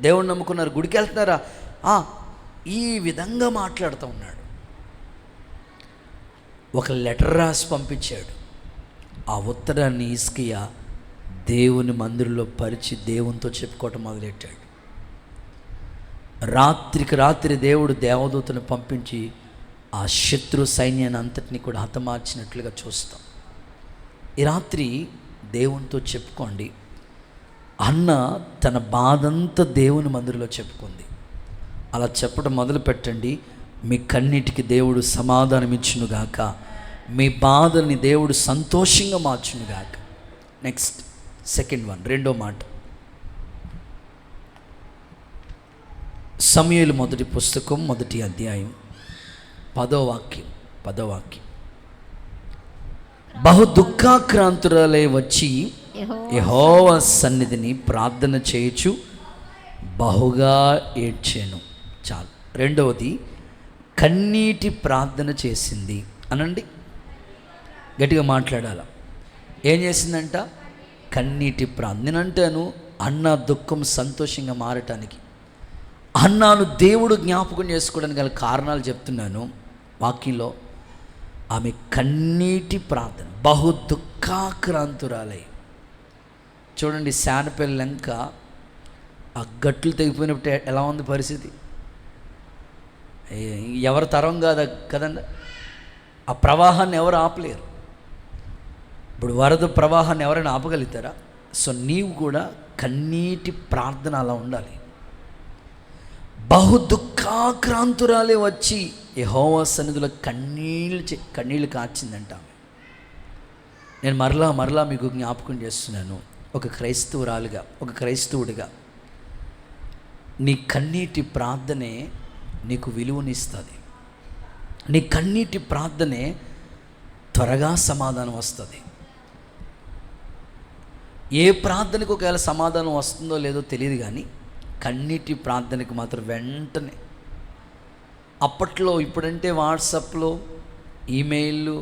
దేవుణ్ణి నమ్ముకున్నారు, గుడికి వెళ్తున్నారా? ఈ విధంగా మాట్లాడుతూ ఉన్నాడు. ఒక లెటర్ రాసి పంపించాడు. ఆ ఉత్తరాన్ని హిజ్కియా దేవుని మందిరంలో పరిచి దేవునితో చెప్పుకోవటం మొదలెట్టాడు. రాత్రికి రాత్రి దేవుడు దేవదూతను పంపించి ఆ శత్రు సైన్యాన్ని అంతటిని కూడా హతమార్చినట్లుగా చూస్తాం. ఈ రాత్రి దేవునితో చెప్పుకోండి. అన్న తన బాధంతా దేవుని మందిరంలో చెప్పుకుంది. అలా చెప్పడం మొదలు పెట్టండి. మీ కన్నిటికి దేవుడు సమాధానం ఇచ్చునుగాక, మీ బాధల్ని దేవుడు సంతోషంగా మార్చునుగాక. నెక్స్ట్ సెకండ్ వన్, రెండో మాట, సమూయేలు మొదటి పుస్తకం 1వ అధ్యాయం 10వ వాక్యం. బహు దుఃఖాక్రాంతురాలై వచ్చి యెహోవా సన్నిధిని ప్రార్థన చేయొచ్చు బహుగా ఏడ్చాను. చాలు. రెండవది, కన్నీటి ప్రార్థన చేసింది అనండి, గట్టిగా మాట్లాడాల. ఏం చేసిందంట? కన్నీటి ప్రార్థన. నేను అంటాను, అన్న దుఃఖం సంతోషంగా మారటానికి, అన్నాను దేవుడు జ్ఞాపకం చేసుకోవడానికి గల కారణాలు చెప్తున్నాను వాక్యంలో. ఆమె కన్నీటి ప్రార్థన, బహు దుఃఖాక్రాంతురాలై. చూడండి, శానపల్లి లంక ఆ గట్లు తెగిపోయినప్పుడు ఎలా ఉంది పరిస్థితి? ఎవరి తరం కాదు కదండి. ఆ ప్రవాహాన్ని ఎవరు ఆపలేరు. ఇప్పుడు వరద ప్రవాహాన్ని ఎవరైనా ఆపగలుగుతారా? సో నీవు కూడా కన్నీటి ప్రార్థన అలా ఉండాలి. బహు దుఃఖాక్రాంతురాలే వచ్చి యెహోవా సన్నిధిలో కన్నీళ్ళు కార్చిందంట. నేను మరలా మీకు జ్ఞాపకం చేస్తున్నాను, ఒక క్రైస్తవురాలుగా, ఒక క్రైస్తవుడిగా, నీ కన్నీటి ప్రార్థనే నీకు విలువనిస్తుంది. నీ కన్నీటి ప్రార్థనే త్వరగా సమాధానం వస్తుంది. ఏ ప్రార్థనకు ఒకవేళ సమాధానం వస్తుందో లేదో తెలియదు, కానీ కన్నీటి ప్రార్థనకు మాత్రం వెంటనే. అప్పట్లో, ఇప్పుడంటే వాట్సాప్లో ఈమెయిల్లు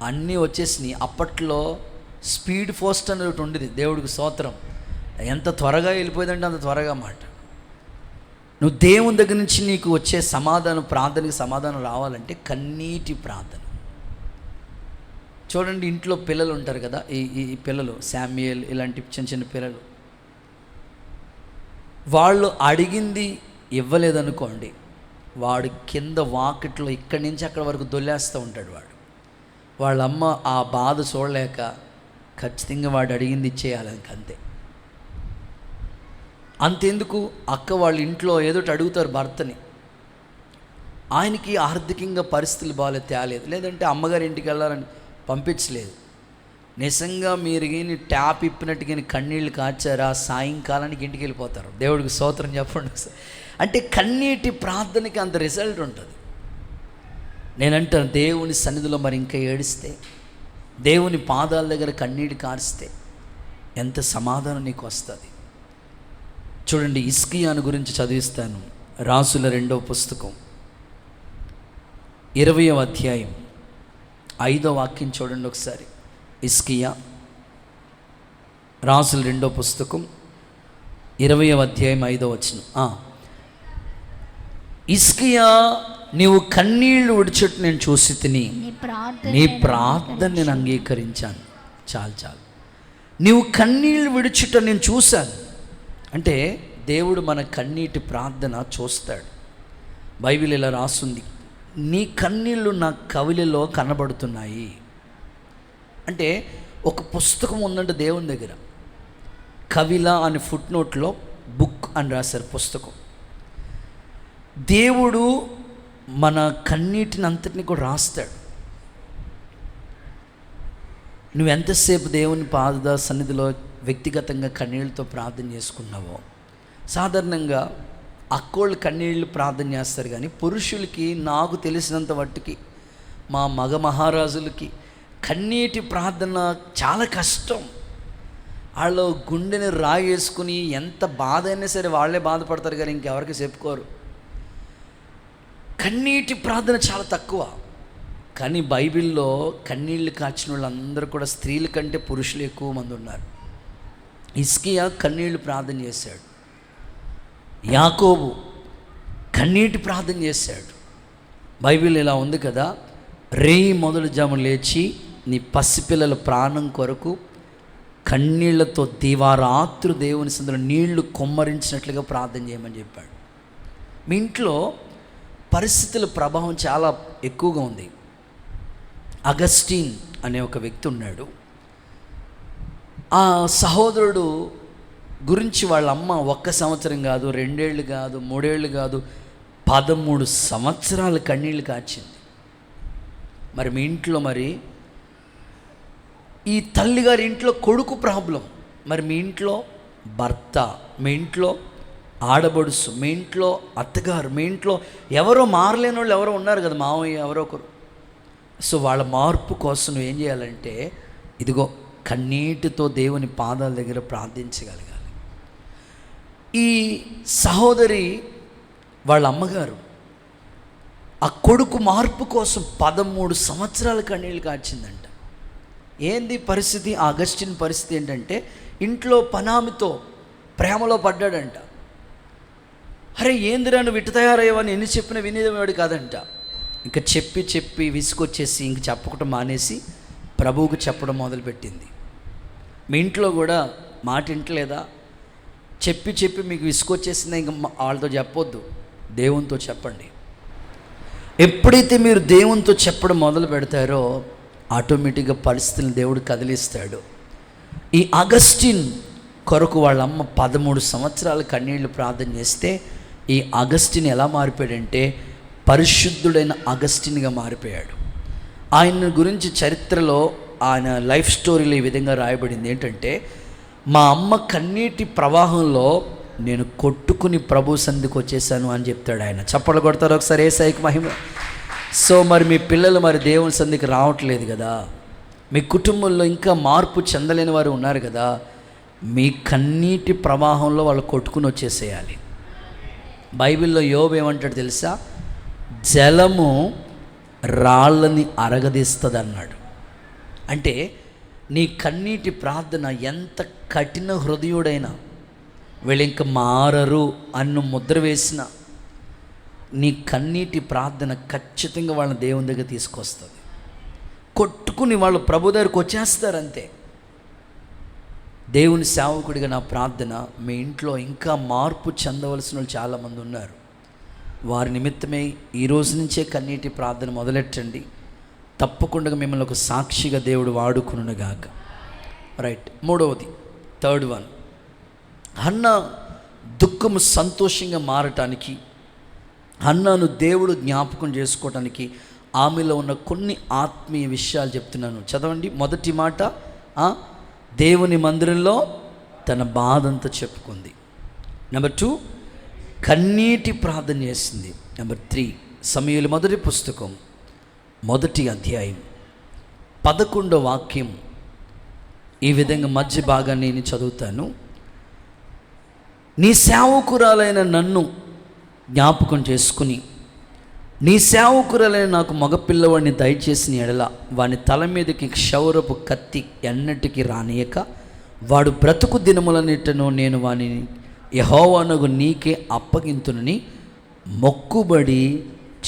అన్నీ వచ్చేసినాయి. అప్పట్లో స్పీడ్ పోస్ట్ అనేది ఒకటి ఉండేది. దేవుడికి స్తోత్రం. ఎంత త్వరగా వెళ్ళిపోయిందంటే అంత త్వరగా మాట. నువ్వు దేవుని దగ్గర నుంచి నీకు వచ్చే సమాధానం, ప్రార్థనకి సమాధానం రావాలంటే కన్నీటి ప్రార్థన. చూడండి, ఇంట్లో పిల్లలు ఉంటారు కదా, ఈ పిల్లలు శామ్యుయేల్ ఇలాంటి చిన్న పిల్లలు, వాళ్ళు అడిగింది ఇవ్వలేదనుకోండి, వాడు కింద వాకిట్లో ఇక్కడి నుంచి అక్కడి వరకు దొల్లేస్తూ ఉంటాడు. వాళ్ళమ్మ ఆ బాధ చూడలేక ఖచ్చితంగా వాడు అడిగింది ఇచ్చేయాలని, అంతే. అంతెందుకు, అక్క వాళ్ళ ఇంట్లో ఏదోటి అడుగుతారు భర్తని, ఆయనకి ఆర్థికంగా పరిస్థితులు బాగాలేదు, తేలేదు, లేదంటే అమ్మగారి ఇంటికి వెళ్ళాలని పంపించలేదు. నిజంగా మీరు కానీ ట్యాప్ ఇప్పినట్టు కానీ కన్నీళ్ళు కాచారా, సాయంకాలానికి ఇంటికి వెళ్ళిపోతారు. దేవుడికి స్తోత్రం చెప్పండి. అంటే కన్నీటి ప్రార్థనకి అంత రిజల్ట్ ఉంటుంది. నేనంటాను, దేవుని సన్నిధిలో మరి ఇంకా ఏడిస్తే, దేవుని పాదాల దగ్గర కన్నీటి కారిస్తే ఎంత సమాధానం నీకు వస్తుంది. చూడండి, హిజ్కియాను గురించి చదివిస్తాను. రాసుల 2వ పుస్తకం 20వ అధ్యాయం 5వ వాక్యం చూడండి ఒకసారి. హిజ్కియా, రాసుల 2వ పుస్తకం 20వ అధ్యాయం 5వ వచనం. హిజ్కియా, నీవు కన్నీళ్లు విడిచెట్టు నేను చూసి తిని నీ ప్రార్థన నేను అంగీకరించాను. చాలు, నీవు కన్నీళ్లు విడిచుట నేను చూశాను. అంటే దేవుడు మన కన్నీటి ప్రార్థన చూస్తాడు. బైబిల్ ఇలా రాస్తుంది, నీ కన్నీళ్ళు నా కవిలలో కనబడుతున్నాయి. అంటే ఒక పుస్తకం ఉందంటే దేవుని దగ్గర, కవిల అని ఫుట్ నోట్లో బుక్ అని రాశారు పుస్తకం. దేవుడు మన కన్నీటిని అంతటిని కూడా రాస్తాడు. నువ్వు ఎంతసేపు దేవుని పాద సన్నిధిలో వ్యక్తిగతంగా కన్నీళ్ళతో ప్రార్థన చేసుకున్నావో. సాధారణంగా అక్కోళ్ళు కన్నీళ్ళు ప్రార్థన చేస్తారు, కానీ పురుషులకి నాకు తెలిసినంత మట్టుకి మా మగ మహారాజులకి కన్నీటి ప్రార్థన చాలా కష్టం. వాళ్ళు గుండెని రాయేసుకుని ఎంత బాధ అయినా సరే వాళ్ళే బాధపడతారు, కానీ ఇంకెవరికి చెప్పుకోరు. కన్నీటి ప్రార్థన చాలా తక్కువ. కానీ బైబిల్లో కన్నీళ్ళు కాచిన వాళ్ళందరూ కూడా స్త్రీల కంటే పురుషులు ఎక్కువ మంది ఉన్నారు. హిజ్కియా కన్నీళ్లు ప్రార్థన చేశాడు. యాకోబు కన్నీటి ప్రార్థన చేశాడు. బైబిల్ ఇలా ఉంది కదా, రేయి మొదలు జాము లేచి నీ పసిపిల్లల ప్రాణం కొరకు కన్నీళ్లతో దివారాత్రు దేవుని సందులో నీళ్లు కొమ్మరించినట్లుగా ప్రార్థన చేయమని చెప్పాడు. మీ ఇంట్లో పరిస్థితుల ప్రభావం చాలా ఎక్కువగా ఉంది. అగస్టిన్ అనే ఒక వ్యక్తి ఉన్నాడు. ఆ సహోదరుడు గురించి వాళ్ళ అమ్మ 1 సంవత్సరం కాదు, 2 ఏళ్ళు కాదు, 3 ఏళ్ళు కాదు, 13 సంవత్సరాలు కన్నీళ్ళు కాచింది. మరి మీ ఇంట్లో, మరి ఈ తల్లిగారి ఇంట్లో కొడుకు ప్రాబ్లం, మరి మీ ఇంట్లో భర్త, మీ ఇంట్లో ఆడబడుసు, మీ ఇంట్లో అత్తగారు, మీ ఇంట్లో ఎవరో మారలేని వాళ్ళు ఎవరో ఉన్నారు కదా, మావయ్య ఎవరో ఒకరు. సో వాళ్ళ మార్పు కోసం నువ్వు ఏం చేయాలంటే, ఇదిగో కన్నీటితో దేవుని పాదాల దగ్గర ప్రార్థించగలగాలి. ఈ సహోదరి వాళ్ళ అమ్మగారు ఆ కొడుకు మార్పు కోసం 13 సంవత్సరాల కన్నీళ్ళు కాచిందంట. ఏంది పరిస్థితి? అగస్టిన్ పరిస్థితి ఏంటంటే, ఇంట్లో పనామితో ప్రేమలో పడ్డాడంట. అరే ఏందిరా నువ్వు ఇటు తయారయ్యావని ఎన్ని చెప్పినా వినేవాడు కాదంట. ఇంకా చెప్పి విసుకొచ్చేసి ఇంక చెప్పకుండా మానేసి ప్రభువుకు చెప్పడం మొదలుపెట్టింది. మీ ఇంట్లో కూడా మాట వింటలేదా? చెప్పి మీకు విసుకొచ్చేసిందా? ఇంక వాళ్ళతో చెప్పొద్దు, దేవునితో చెప్పండి. ఎప్పుడైతే మీరు దేవునితో చెప్పడం మొదలు పెడతారో ఆటోమేటిక్గా పరిస్థితులను దేవుడు కదిలిస్తాడు. ఈ అగస్టిన్ కొరకు వాళ్ళ అమ్మ 13 సంవత్సరాలు కన్నీళ్లు ప్రార్థన చేస్తే ఈ అగస్టిన్ ఎలా మారిపోయాడంటే పరిశుద్ధుడైన అగస్టిన్గా మారిపోయాడు. ఆయన గురించి చరిత్రలో, ఆయన లైఫ్ స్టోరీలో ఈ విధంగా రాయబడింది ఏంటంటే, మా అమ్మ కన్నీటి ప్రవాహంలో నేను కొట్టుకుని ప్రభు సన్నిధికి వచ్చేసాను అని చెప్తాడు ఆయన. చప్పట్లు కొడతారు ఒకసారి యేసయ్యకి మహిమ. సో మరి మీ పిల్లలు మరి దేవుని సన్నిధికి రావట్లేదు కదా, మీ కుటుంబంలో ఇంకా మార్పు చెందలేని వారు ఉన్నారు కదా, మీ కన్నీటి ప్రవాహంలో వాళ్ళు కొట్టుకుని వచ్చేసేయాలి. బైబిల్లో యోబు ఏమంటాడు తెలుసా? జలము రాళ్ళని అరగదీస్తుంది అన్నాడు. అంటే నీ కన్నీటి ప్రార్థన ఎంత కఠిన హృదయుడైనా, వీళ్ళు ఇంక మారరు అన్ను ముద్ర వేసిన నీ కన్నీటి ప్రార్థన ఖచ్చితంగా వాళ్ళని దేవుని దగ్గర తీసుకొస్తుంది. కొట్టుకుని వాళ్ళు ప్రభు దగ్గరకు వచ్చేస్తారంతే. దేవుని సేవకుడిగా నా ప్రార్థన, మీ ఇంట్లో ఇంకా మార్పు చెందవలసిన వాళ్ళు చాలామంది ఉన్నారు. వారి నిమిత్తమే ఈ రోజు నుంచే కన్నీటి ప్రార్థన మొదలెట్టండి. తప్పకుండా మిమ్మల్ని ఒక సాక్షిగా దేవుడు వాడుకునుగాక. రైట్. 3వది, థర్డ్ వన్, హన్నా దుఃఖము సంతోషంగా మారటానికి, హన్నాను దేవుడు జ్ఞాపకం చేసుకోవటానికి ఆమెలో ఉన్న కొన్ని ఆత్మీయ విషయాలు చెప్తున్నాను. చదవండి. మొదటి మాట, దేవుని మందిరంలో తన బాధ అంతా చెప్పుకుంది. నెంబర్ 2, కన్నీటి ప్రార్థన చేసింది. నెంబర్ 3, సమూయేలు మొదటి పుస్తకం 1వ అధ్యాయం 11వ వాక్యం. ఈ విధంగా మధ్య భాగాన్ని నేను చదువుతాను. నీ సేవకురాలైన నన్ను జ్ఞాపకం చేసుకుని, నీ సేవకురాలైన నాకు మగపిల్లవాడిని దయచేసిన ఎడల వాని తల మీదకి క్షౌరపు కత్తి ఎన్నటికి రానియక వాడు బ్రతుకు దినములన్నిటను నేను వానిని యెహోవానగు నీకే అప్పగింతునని మొక్కుబడి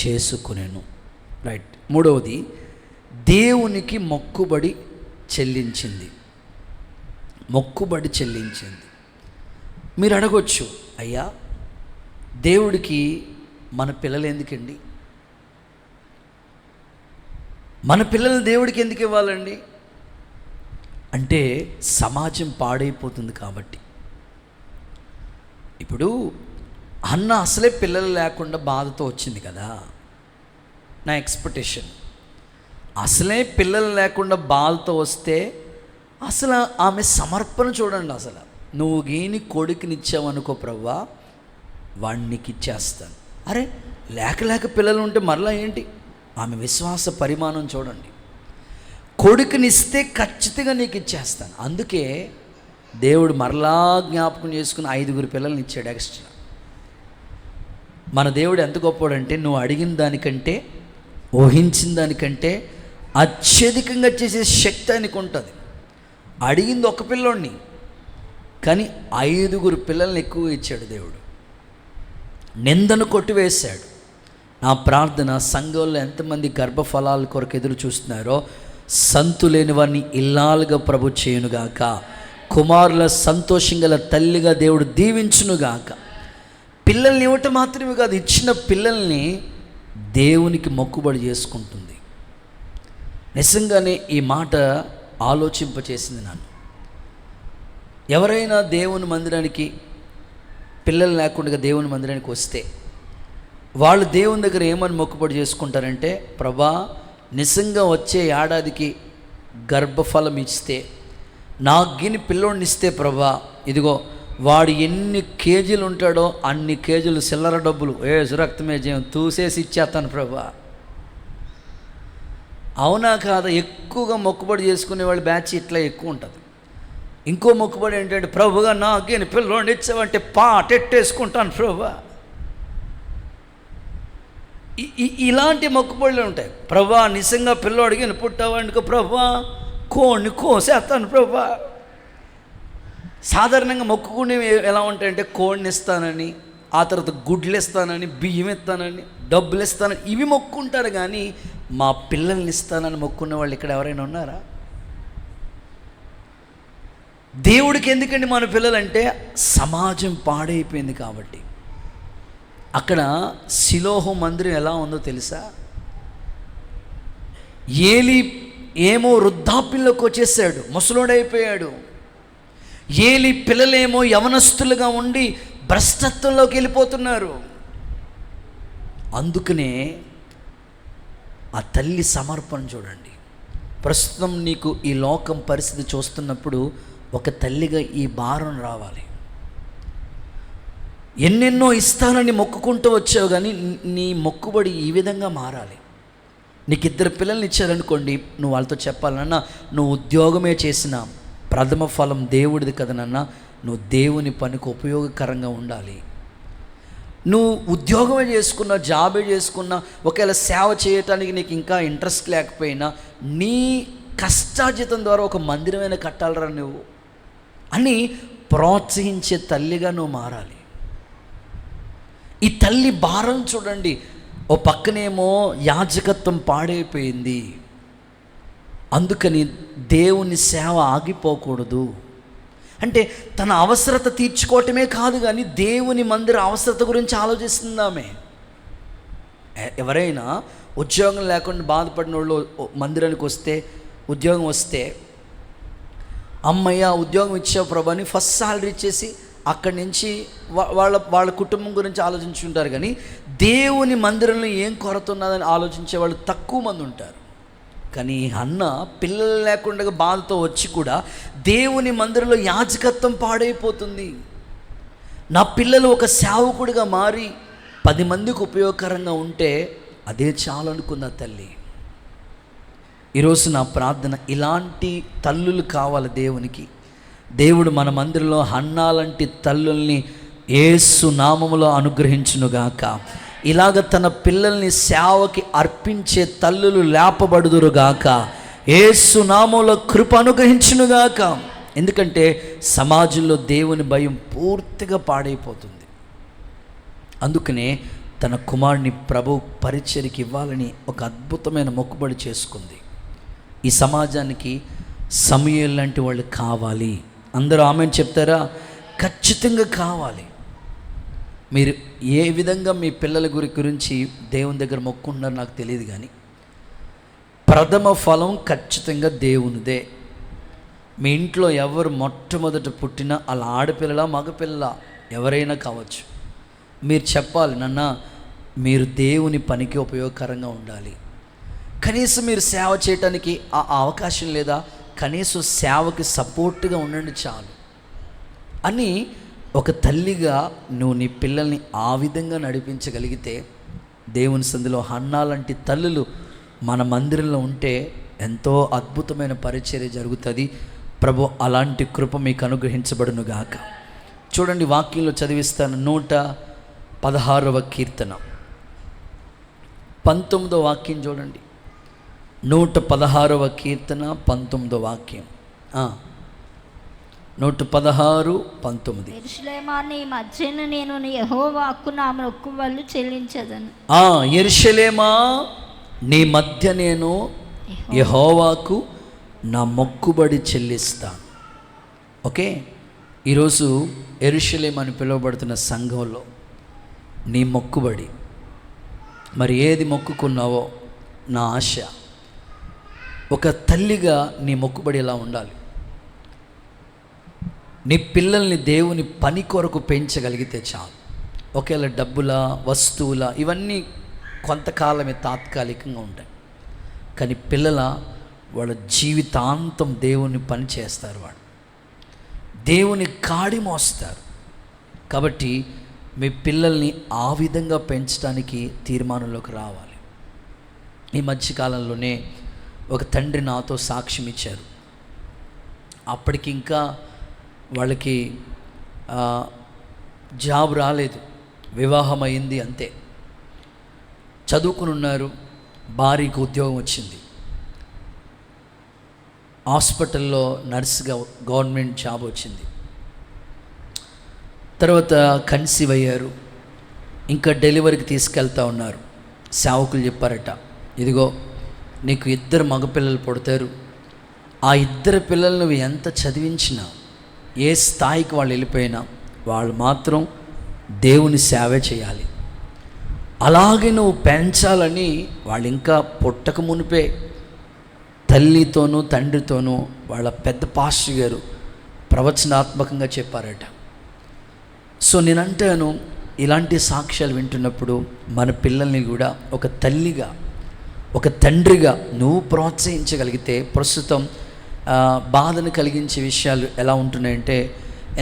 చేసుకునేను. రైట్. 3వది, దేవునికి మొక్కుబడి చెల్లించింది. మొక్కుబడి చెల్లించింది. మీరు అడగొచ్చు, అయ్యా దేవుడికి మన పిల్లలు ఎందుకండి? మన పిల్లలు దేవుడికి ఎందుకు ఇవ్వాలండి అంటే, సమాజం పాడైపోతుంది కాబట్టి. ఇప్పుడు అన్న అసలే పిల్లలు లేకుండా బాధతో వచ్చింది కదా. నా ఎక్స్పెక్టేషన్, అసలే పిల్లలు లేకుండా బాధతో వస్తే అసలు ఆమె సమర్పణ చూడండి. అసలు నువ్వు గీని కొడుకునిచ్చావనుకో ప్రభువా, వాడిని నీకు ఇచ్చేస్తాను. అరే లేక పిల్లలు ఉంటే మరలా ఏంటి? ఆమె విశ్వాస పరిమాణం చూడండి. కొడుకునిస్తే ఖచ్చితంగా నీకు ఇచ్చేస్తాను. అందుకే దేవుడు మరలా జ్ఞాపకం చేసుకుని 5 పిల్లల్ని ఇచ్చాడు ఎక్స్ట్రా. మన దేవుడు ఎంత గొప్పవాడంటే, నువ్వు అడిగిన దానికంటే, ఊహించిన దానికంటే అత్యధికంగా చేసే శక్తి ఆయనకు ఉంటుంది. అడిగింది ఒక పిల్లోడిని, కానీ 5 పిల్లల్ని ఎక్కువ ఇచ్చాడు దేవుడు. నిందను కొట్టివేశాడు. నా ప్రార్థన, సంఘంలో ఎంతమంది గర్భఫలాల కొరకు ఎదురు చూస్తున్నారో, సంతు లేని వారిని ఇల్లాలుగా ప్రభు చేయునుగాక, కుమారుల సంతోషంగల తల్లిగా దేవుడు దీవించునుగాక. పిల్లల్ని ఇవ్వటం మాత్రమే కాదు, ఇచ్చిన పిల్లల్ని దేవునికి మొక్కుబడి చేసుకుంటుంది. నిజంగానే ఈ మాట ఆలోచింపచేసింది నన్ను. ఎవరైనా దేవుని మందిరానికి, పిల్లలు లేకుండా దేవుని మందిరానికి వస్తే వాళ్ళు దేవుని దగ్గర ఏమని మొక్కుబడి చేసుకుంటారంటే, ప్రభా నిజంగా వచ్చే ఏడాదికి గర్భఫలం ఇస్తే, నాకు గిని పిల్లోడిని ఇస్తే ప్రభా, ఇదిగో వాడు ఎన్ని కేజీలు ఉంటాడో అన్ని కేజీలు చిల్లర డబ్బులు రక్తమే జయం తూసేసి ఇచ్చేస్తాను ప్రభా. అవునా కాదా? ఎక్కువగా మొక్కుబడి చేసుకునే వాళ్ళ బ్యాచ్ ఇట్లా ఎక్కువ ఉంటుంది. ఇంకో మొక్కుబడి ఏంటంటే, ప్రభుగా నాకేని పిల్లోడిని ఇచ్చావంటే పాటెట్టేసుకుంటాను ప్రభా. ఇలాంటి మొక్కుబడులు ఉంటాయి. ప్రభా నిజంగా పిల్లోడికి పుట్టావనుకో ప్రభా, కోడిని కోసేస్తాను ప్రభా. సాధారణంగా మొక్కుకునేవి ఎలా ఉంటాయంటే, కోడిని ఇస్తానని, ఆ తర్వాత గుడ్లు ఇస్తానని, బియ్యం ఇస్తానని, డబ్బులు ఇస్తానని ఇవి మొక్కుంటారు. కానీ మా పిల్లల్ని ఇస్తానని మొక్కున్న వాళ్ళు ఇక్కడ ఎవరైనా ఉన్నారా? దేవుడికి ఎందుకండి మన పిల్లలంటే, సమాజం పాడైపోయింది కాబట్టి. అక్కడ షిలోహు మందిరం ఎలా ఉందో తెలుసా? ఏలీ ఏమో వృద్ధాప్యంలోకి వచ్చేసాడు, ముసలోడైపోయాడు. ఏలీ పిల్లలేమో యవనస్తులుగా ఉండి భ్రష్టత్వంలోకి వెళ్ళిపోతున్నారు. అందుకనే ఆ తల్లి సమర్పణ చూడండి. ప్రస్తుతం నీకు ఈ లోకం పరిస్థితి చూస్తున్నప్పుడు ఒక తల్లిగా ఈ భారం రావాలి. ఎన్నెన్నో ఇస్తానని మొక్కుకుంటూ వచ్చావు, కానీ నీ మొక్కుబడి ఈ విధంగా మారాలి. నీకు 2 పిల్లల్ని ఇచ్చారనుకోండి, నువ్వు వాళ్ళతో చెప్పాలన్నా, నువ్వు ఉద్యోగమే చేసిన ప్రథమ ఫలం దేవుడిది కదనన్నా, నువ్వు దేవుని పనికి ఉపయోగకరంగా ఉండాలి. నువ్వు ఉద్యోగమే చేసుకున్నా, జాబే చేసుకున్నా, ఒకవేళ సేవ చేయటానికి నీకు ఇంకా ఇంట్రెస్ట్ లేకపోయినా, నీ కష్టార్జితం ద్వారా ఒక మందిరమైన కట్టాలరా నువ్వు అని ప్రోత్సహించే తల్లిగా నువ్వు మారాలి. ఈ తల్లి భారం చూడండి. ఓ పక్కనేమో యాజకత్వం పాడైపోయింది, అందుకని దేవుని సేవ ఆగిపోకూడదు అంటే తన అవసరత తీర్చుకోవటమే కాదు, కానీ దేవుని మందిర అవసరత గురించి ఆలోచిస్తుందామే. ఎవరైనా ఉద్యోగం లేకుండా బాధపడిన వాళ్ళు మందిరానికి వస్తే, ఉద్యోగం వస్తే, అమ్మయ్య ఉద్యోగం ఇచ్చావు ప్రభు అని ఫస్ట్ సాలరీ ఇచ్చేసి అక్కడి నుంచి వాళ్ళ కుటుంబం గురించి ఆలోచించుంటారు, కానీ దేవుని మందిరంలో ఏం కొరత ఉన్నదని ఆలోచించే వాళ్ళు తక్కువ మంది ఉంటారు. కానీ అన్న పిల్లలు లేకుండా బాధతో వచ్చి కూడా దేవుని మందిరంలో యాజకత్వం పాడైపోతుంది, నా పిల్లలు ఒక సేవకుడిగా మారి 10 మందికి ఉపయోగకరంగా ఉంటే అదే చాలు అనుకున్న తల్లి. ఈరోజు నా ప్రార్థన, ఇలాంటి తల్లులు కావాలి దేవునికి. దేవుడు మన మందిరంలో హన్నా లాంటి తల్లుల్ని యేసు నామములో అనుగ్రహించునుగాక. ఇలాగ తన పిల్లల్ని సేవకి అర్పించే తల్లులు లేపబడుదురుగాక. యేసు నామములో కృప అనుగ్రహించునుగాక. ఎందుకంటే సమాజంలో దేవుని భయం పూర్తిగా పాడైపోతుంది. అందుకనే తన కుమారుని ప్రభు పరిచర్యకి ఇవ్వాలని ఒక అద్భుతమైన మొక్కుబడి చేసుకుంది. ఈ సమాజానికి సమూయేలు లాంటి వాళ్ళు కావాలి. అందరూ ఆమెను చెప్తారా? ఖచ్చితంగా కావాలి. మీరు ఏ విధంగా మీ పిల్లల గురించి దేవుని దగ్గర మొక్కుంటున్నారో నాకు తెలియదు, కానీ ప్రథమ ఫలం ఖచ్చితంగా దేవునిదే. మీ ఇంట్లో ఎవరు మొట్టమొదట పుట్టినా అలా ఆడపిల్లల మగపిల్ల ఎవరైనా కావచ్చు, మీరు చెప్పాలి, నాన్న మీరు దేవుని పనికి ఉపయోగకరంగా ఉండాలి. కనీసం మీరు సేవ చేయటానికి ఆ అవకాశం లేదా, కనీసం సేవకి సపోర్ట్గా ఉండండి చాలు అని ఒక తల్లిగా నువ్వు నీ పిల్లల్ని ఆ విధంగా నడిపించగలిగితే, దేవుని సందులో హన్నా లాంటి తల్లులు మన మందిరంలో ఉంటే ఎంతో అద్భుతమైన పరిచర్య జరుగుతుంది. ప్రభు అలాంటి కృప మీకు అనుగ్రహించబడునుగాక. చూడండి, వాక్యంలో చదివిస్తాను. 116వ కీర్తన 19వ వాక్యం చూడండి. 116వ కీర్తన 19వ వాక్యం. 116:19. యెరూషలేమా నీ మధ్యన నేను యెహోవాకు నా మొక్కుబడులు చెల్లించదను. యెరూషలేమా నీ మధ్య నేను యెహోవాకు నా మొక్కుబడి చెల్లిస్తాను. ఓకే, ఈరోజు యెరూషలేము అని పిలువబడుతున్న సంఘంలో నీ మొక్కుబడి మరి ఏది మొక్కుకున్నావో నా ఆశ, ఒక తల్లిగా నీ మొక్కుబడి ఎలా ఉండాలి? నీ పిల్లల్ని దేవుని పని కొరకు పెంచగలిగితే చాలు. ఒకవేళ డబ్బుల వస్తువుల ఇవన్నీ కొంతకాలమే తాత్కాలికంగా ఉంటాయి, కానీ పిల్లల వాళ్ళ జీవితాంతం దేవుని పని చేస్తారు, వాళ్ళు దేవుని కాడి మోస్తారు. కాబట్టి మీ పిల్లల్ని ఆ విధంగా పెంచడానికి తీర్మానంలోకి రావాలి. ఈ మధ్యకాలంలోనే ఒక తండ్రి నాతో సాక్ష్యం ఇచ్చారు. అప్పటికి ఇంకా వాళ్ళకి జాబ్ రాలేదు, వివాహం అయింది అంతే. చదువుకుని ఉన్నారు, భార్యకు ఉద్యోగం వచ్చింది, హాస్పిటల్లో నర్సుగా గవర్నమెంట్ జాబ్ వచ్చింది. తర్వాత కన్సీవ్ అయ్యారు, ఇంకా డెలివరీకి తీసుకెళ్తా ఉన్నారు. సేవకులు చెప్పారట, ఇదిగో నీకు 2 మగపిల్లలు పుడతారు, ఆ 2 పిల్లలు నువ్వు ఎంత చదివించినా, ఏ స్థాయికి వాళ్ళు వెళ్ళిపోయినా, వాళ్ళు మాత్రం దేవుని సేవే చేయాలి. అలాగే నువ్వు పెంచాలని వాళ్ళు ఇంకా పుట్టక మునిపే తల్లితోనూ తండ్రితోనూ వాళ్ళ పెద్ద పాస్టర్ గారు ప్రవచనాత్మకంగా చెప్పారట. సో నేనంటాను, ఇలాంటి సాక్ష్యాలు వింటున్నప్పుడు మన పిల్లల్ని కూడా ఒక తల్లిగా ఒక తండ్రిగా నువ్వు ప్రోత్సహించగలిగితే, ప్రస్తుతం బాధను కలిగించే విషయాలు ఎలా ఉంటున్నాయంటే,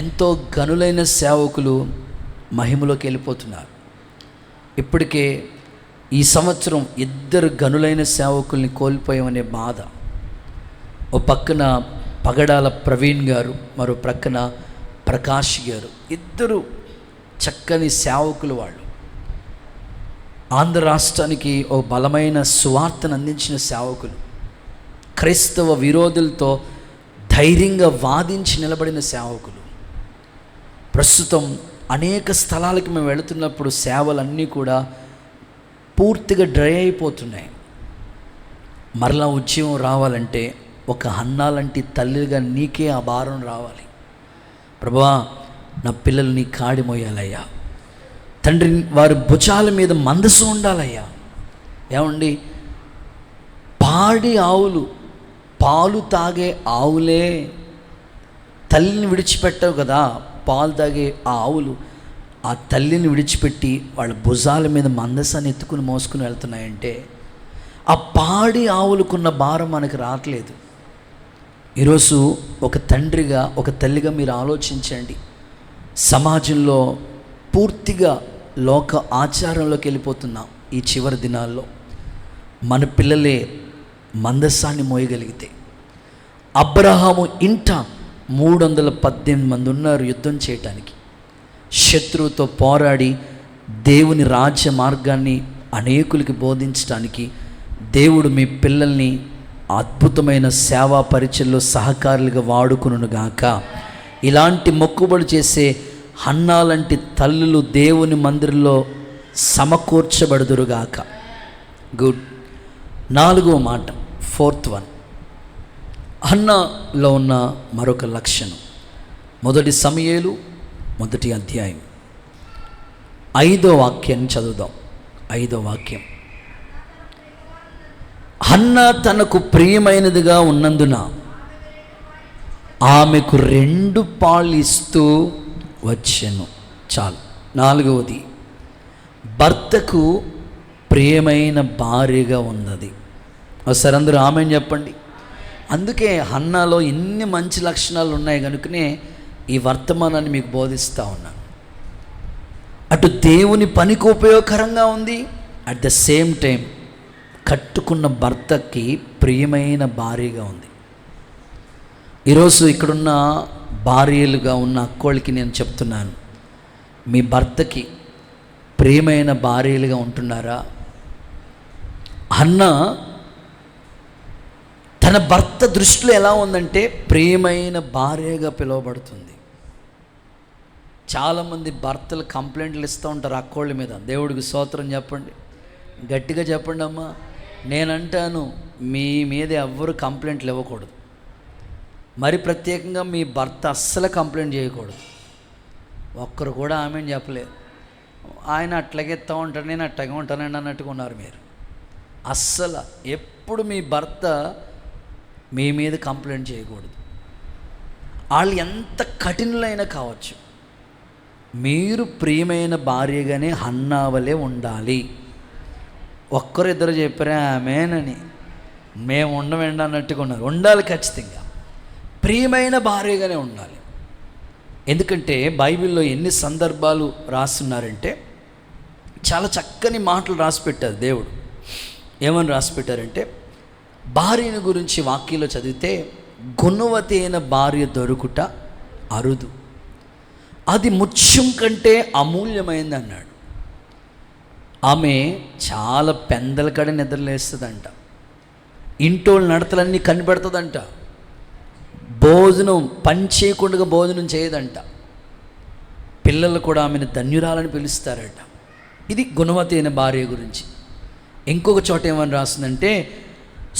ఎంతో గనులైన సేవకులు మహిమలోకి వెళ్ళిపోతున్నారు. ఇప్పటికే ఈ సంవత్సరం 2 గనులైన సేవకుల్ని కోల్పోయామనే బాధ. ఓ పక్కన పగడాల ప్రవీణ్ గారు, మరో ప్రక్కన ప్రకాష్ గారు, 2 చక్కని సేవకులు. వాళ్ళు ఆంధ్ర రాష్ట్రానికి ఓ బలమైన సువార్తను అందించిన సేవకులు, క్రైస్తవ విరోధులతో ధైర్యంగా వాదించి నిలబడిన సేవకులు. ప్రస్తుతం అనేక స్థలాలకు మేము వెళుతున్నప్పుడు సేవలన్నీ కూడా పూర్తిగా డ్రై అయిపోతున్నాయి. మరలా ఉద్యమం రావాలంటే ఒక హన్నా లాంటి తల్లిగా నీకే ఆ భారం రావాలి. ప్రభువా, నా పిల్లలు నీ కాడి మోయాలయ్యా, తండ్రి వారి భుజాల మీద మందసు ఉండాలయ్యా. ఏమండి, పాడి ఆవులు, పాలు తాగే ఆవులే తల్లిని విడిచిపెట్టవు కదా, పాలు తాగే ఆ ఆవులు ఆ తల్లిని విడిచిపెట్టి వాళ్ళ భుజాల మీద మందసాన్ని ఎత్తుకుని మోసుకుని వెళ్తున్నాయంటే ఆ పాడి ఆవులకున్న భారం మనకు రావట్లేదు. ఈరోజు ఒక తండ్రిగా, ఒక తల్లిగా మీరు ఆలోచించండి. సమాజంలో పూర్తిగా లోక ఆచారంలోకి వెళ్ళిపోతున్నాం. ఈ చివరి దినాల్లో మన పిల్లలే మందసాన్ని మోయగలిగితే, అబ్రహాము ఇంట 318 మంది ఉన్నారు యుద్ధం చేయటానికి. శత్రువుతో పోరాడి దేవుని రాజ్య మార్గాన్ని అనేకులకి బోధించడానికి దేవుడు మీ పిల్లల్ని అద్భుతమైన సేవా పరిచయలో సహకారులుగా వాడుకునుగాక. ఇలాంటి మొక్కుబడి చేసే హన్నా లాంటి తల్లులు దేవుని మందిరంలో సమకూర్చబడుదురుగాక. గుడ్. 4వ మాట, 4th వన్, హన్నాలో ఉన్న మరొక లక్షణం. 1 సమూయేలు 1వ అధ్యాయం 5వ వాక్యాన్ని చదువుదాం. 5వ వాక్యం, హన్నా తనకు ప్రియమైనదిగా ఉన్నందున ఆమెకు 2 పాలు ఇస్తూ వచ్చెను. చాలు. 4వది, భర్తకు ప్రియమైన భార్యగా ఉన్నది. ఒకసారి అందరూ ఆమెను చెప్పండి. అందుకే హన్నాలో ఎన్ని మంచి లక్షణాలు ఉన్నాయి కనుకనే ఈ వర్తమానాన్ని మీకు బోధిస్తూ ఉన్నాను. అటు దేవుని పనికి ఉపయోగకరంగా ఉంది, అట్ ద సేమ్ టైం కట్టుకున్న భర్తకి ప్రియమైన భార్యగా ఉంది. ఈరోజు ఇక్కడున్న భార్యలుగా ఉన్న అక్కోళ్ళకి నేను చెప్తున్నాను, మీ భర్తకి ప్రియమైన భార్యలుగా ఉంటున్నారా? హన్నా తన భర్త దృష్టిలో ఎలా ఉందంటే ప్రియమైన భార్యగా పిలువబడుతుంది. చాలామంది భర్తలు కంప్లైంట్లు ఇస్తూ ఉంటారు అక్కోళ్ళ మీద. దేవుడికి స్తోత్రం చెప్పండి, గట్టిగా చెప్పండి అమ్మా. నేనంటాను, మీ మీద ఎవ్వరు కంప్లైంట్లు ఇవ్వకూడదు. మరి ప్రత్యేకంగా మీ భర్త అస్సలు కంప్లైంట్ చేయకూడదు. ఒక్కరు కూడా ఆమెను చెప్పలేదు. ఆయన అట్లాగే ఎత్తా ఉంటాడు, నేను అట్లాగే ఉంటానండి అన్నట్టుగా ఉన్నారు మీరు. అస్సలు ఎప్పుడు మీ భర్త మీ మీద కంప్లైంట్ చేయకూడదు. వాళ్ళు ఎంత కఠినులైనా కావచ్చు, మీరు ప్రియమైన భార్యగానే హన్నావలే ఉండాలి. ఒక్కరిద్దరు చెప్పారా ఆమెనని, మేము ఉండమండి అన్నట్టుగా ఉన్నారు. ఉండాలి, ఖచ్చితంగా ప్రియమైన భార్యగానే ఉండాలి. ఎందుకంటే బైబిల్లో ఎన్ని సందర్భాలు రాస్తున్నారంటే చాలా చక్కని మాటలు రాసిపెట్టారు దేవుడు. ఏమని రాసిపెట్టారంటే, భార్యను గురించి వాక్యంలో చదివితే, గుణవతి అయిన భార్య దొరుకుట అరుదు, అది ముత్యం కంటే అమూల్యమైంది అన్నాడు. ఆమె చాలా పెందల కడ నిద్రలేస్తుందంట, ఇంటోళ్ళ నడతలన్నీ కనిపెడుతుందంట, భోజనం పని చేయకుండా భోజనం చేయదంట, పిల్లలు కూడా ఆమెను ధన్యురాలని పిలుస్తారట. ఇది గుణవతి అయిన భార్య గురించి. ఇంకొక చోట ఏమని రాస్తుందంటే,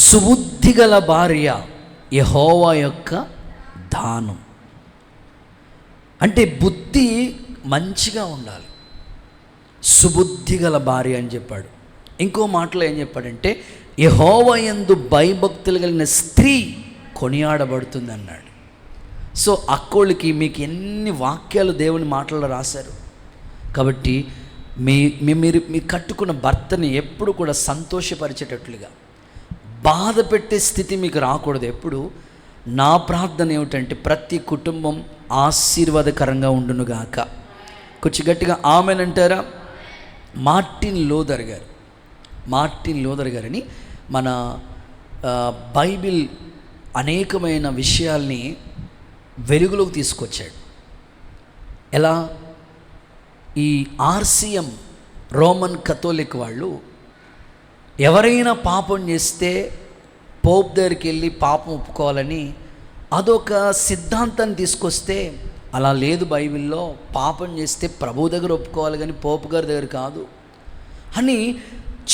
సుబుద్ధి గల భార్య యెహోవా యొక్క దానం. అంటే బుద్ధి మంచిగా ఉండాలి, సుబుద్ధి గల భార్య అని చెప్పాడు. ఇంకో మాటలో ఏం చెప్పాడంటే, యెహోవా యందు భయభక్తులు కలిగిన స్త్రీ కొనియాడబడుతుంది అన్నాడు. సో అక్కోళ్ళకి మీకు ఎన్ని వాక్యాలు దేవుని మాటల్లో రాశారు. కాబట్టి మీరు కట్టుకున్న భర్తని ఎప్పుడు కూడా సంతోషపరిచేటట్లుగా, బాధ పెట్టే స్థితి మీకు రాకూడదు. ఎప్పుడు నా ప్రార్థన ఏమిటంటే ప్రతి కుటుంబం ఆశీర్వాదకరంగా ఉండునుగాక. కొంచెం గట్టిగా ఆమెనంటారా? మార్టిన్ లూథర్ గారని మన బైబిల్ అనేకమైన విషయాల్ని వెలుగులోకి తీసుకొచ్చాడు. ఎలా? ఈ RCM రోమన్ కథోలిక్ వాళ్ళు ఎవరైనా పాపం చేస్తే పోప్ దగ్గరికి వెళ్ళి పాపం ఒప్పుకోవాలని అదొక సిద్ధాంతాన్ని తీసుకొస్తే, అలా లేదు బైబిల్లో, పాపం చేస్తే ప్రభు దగ్గర ఒప్పుకోవాలి కానీ పోపు గారి దగ్గర కాదు అని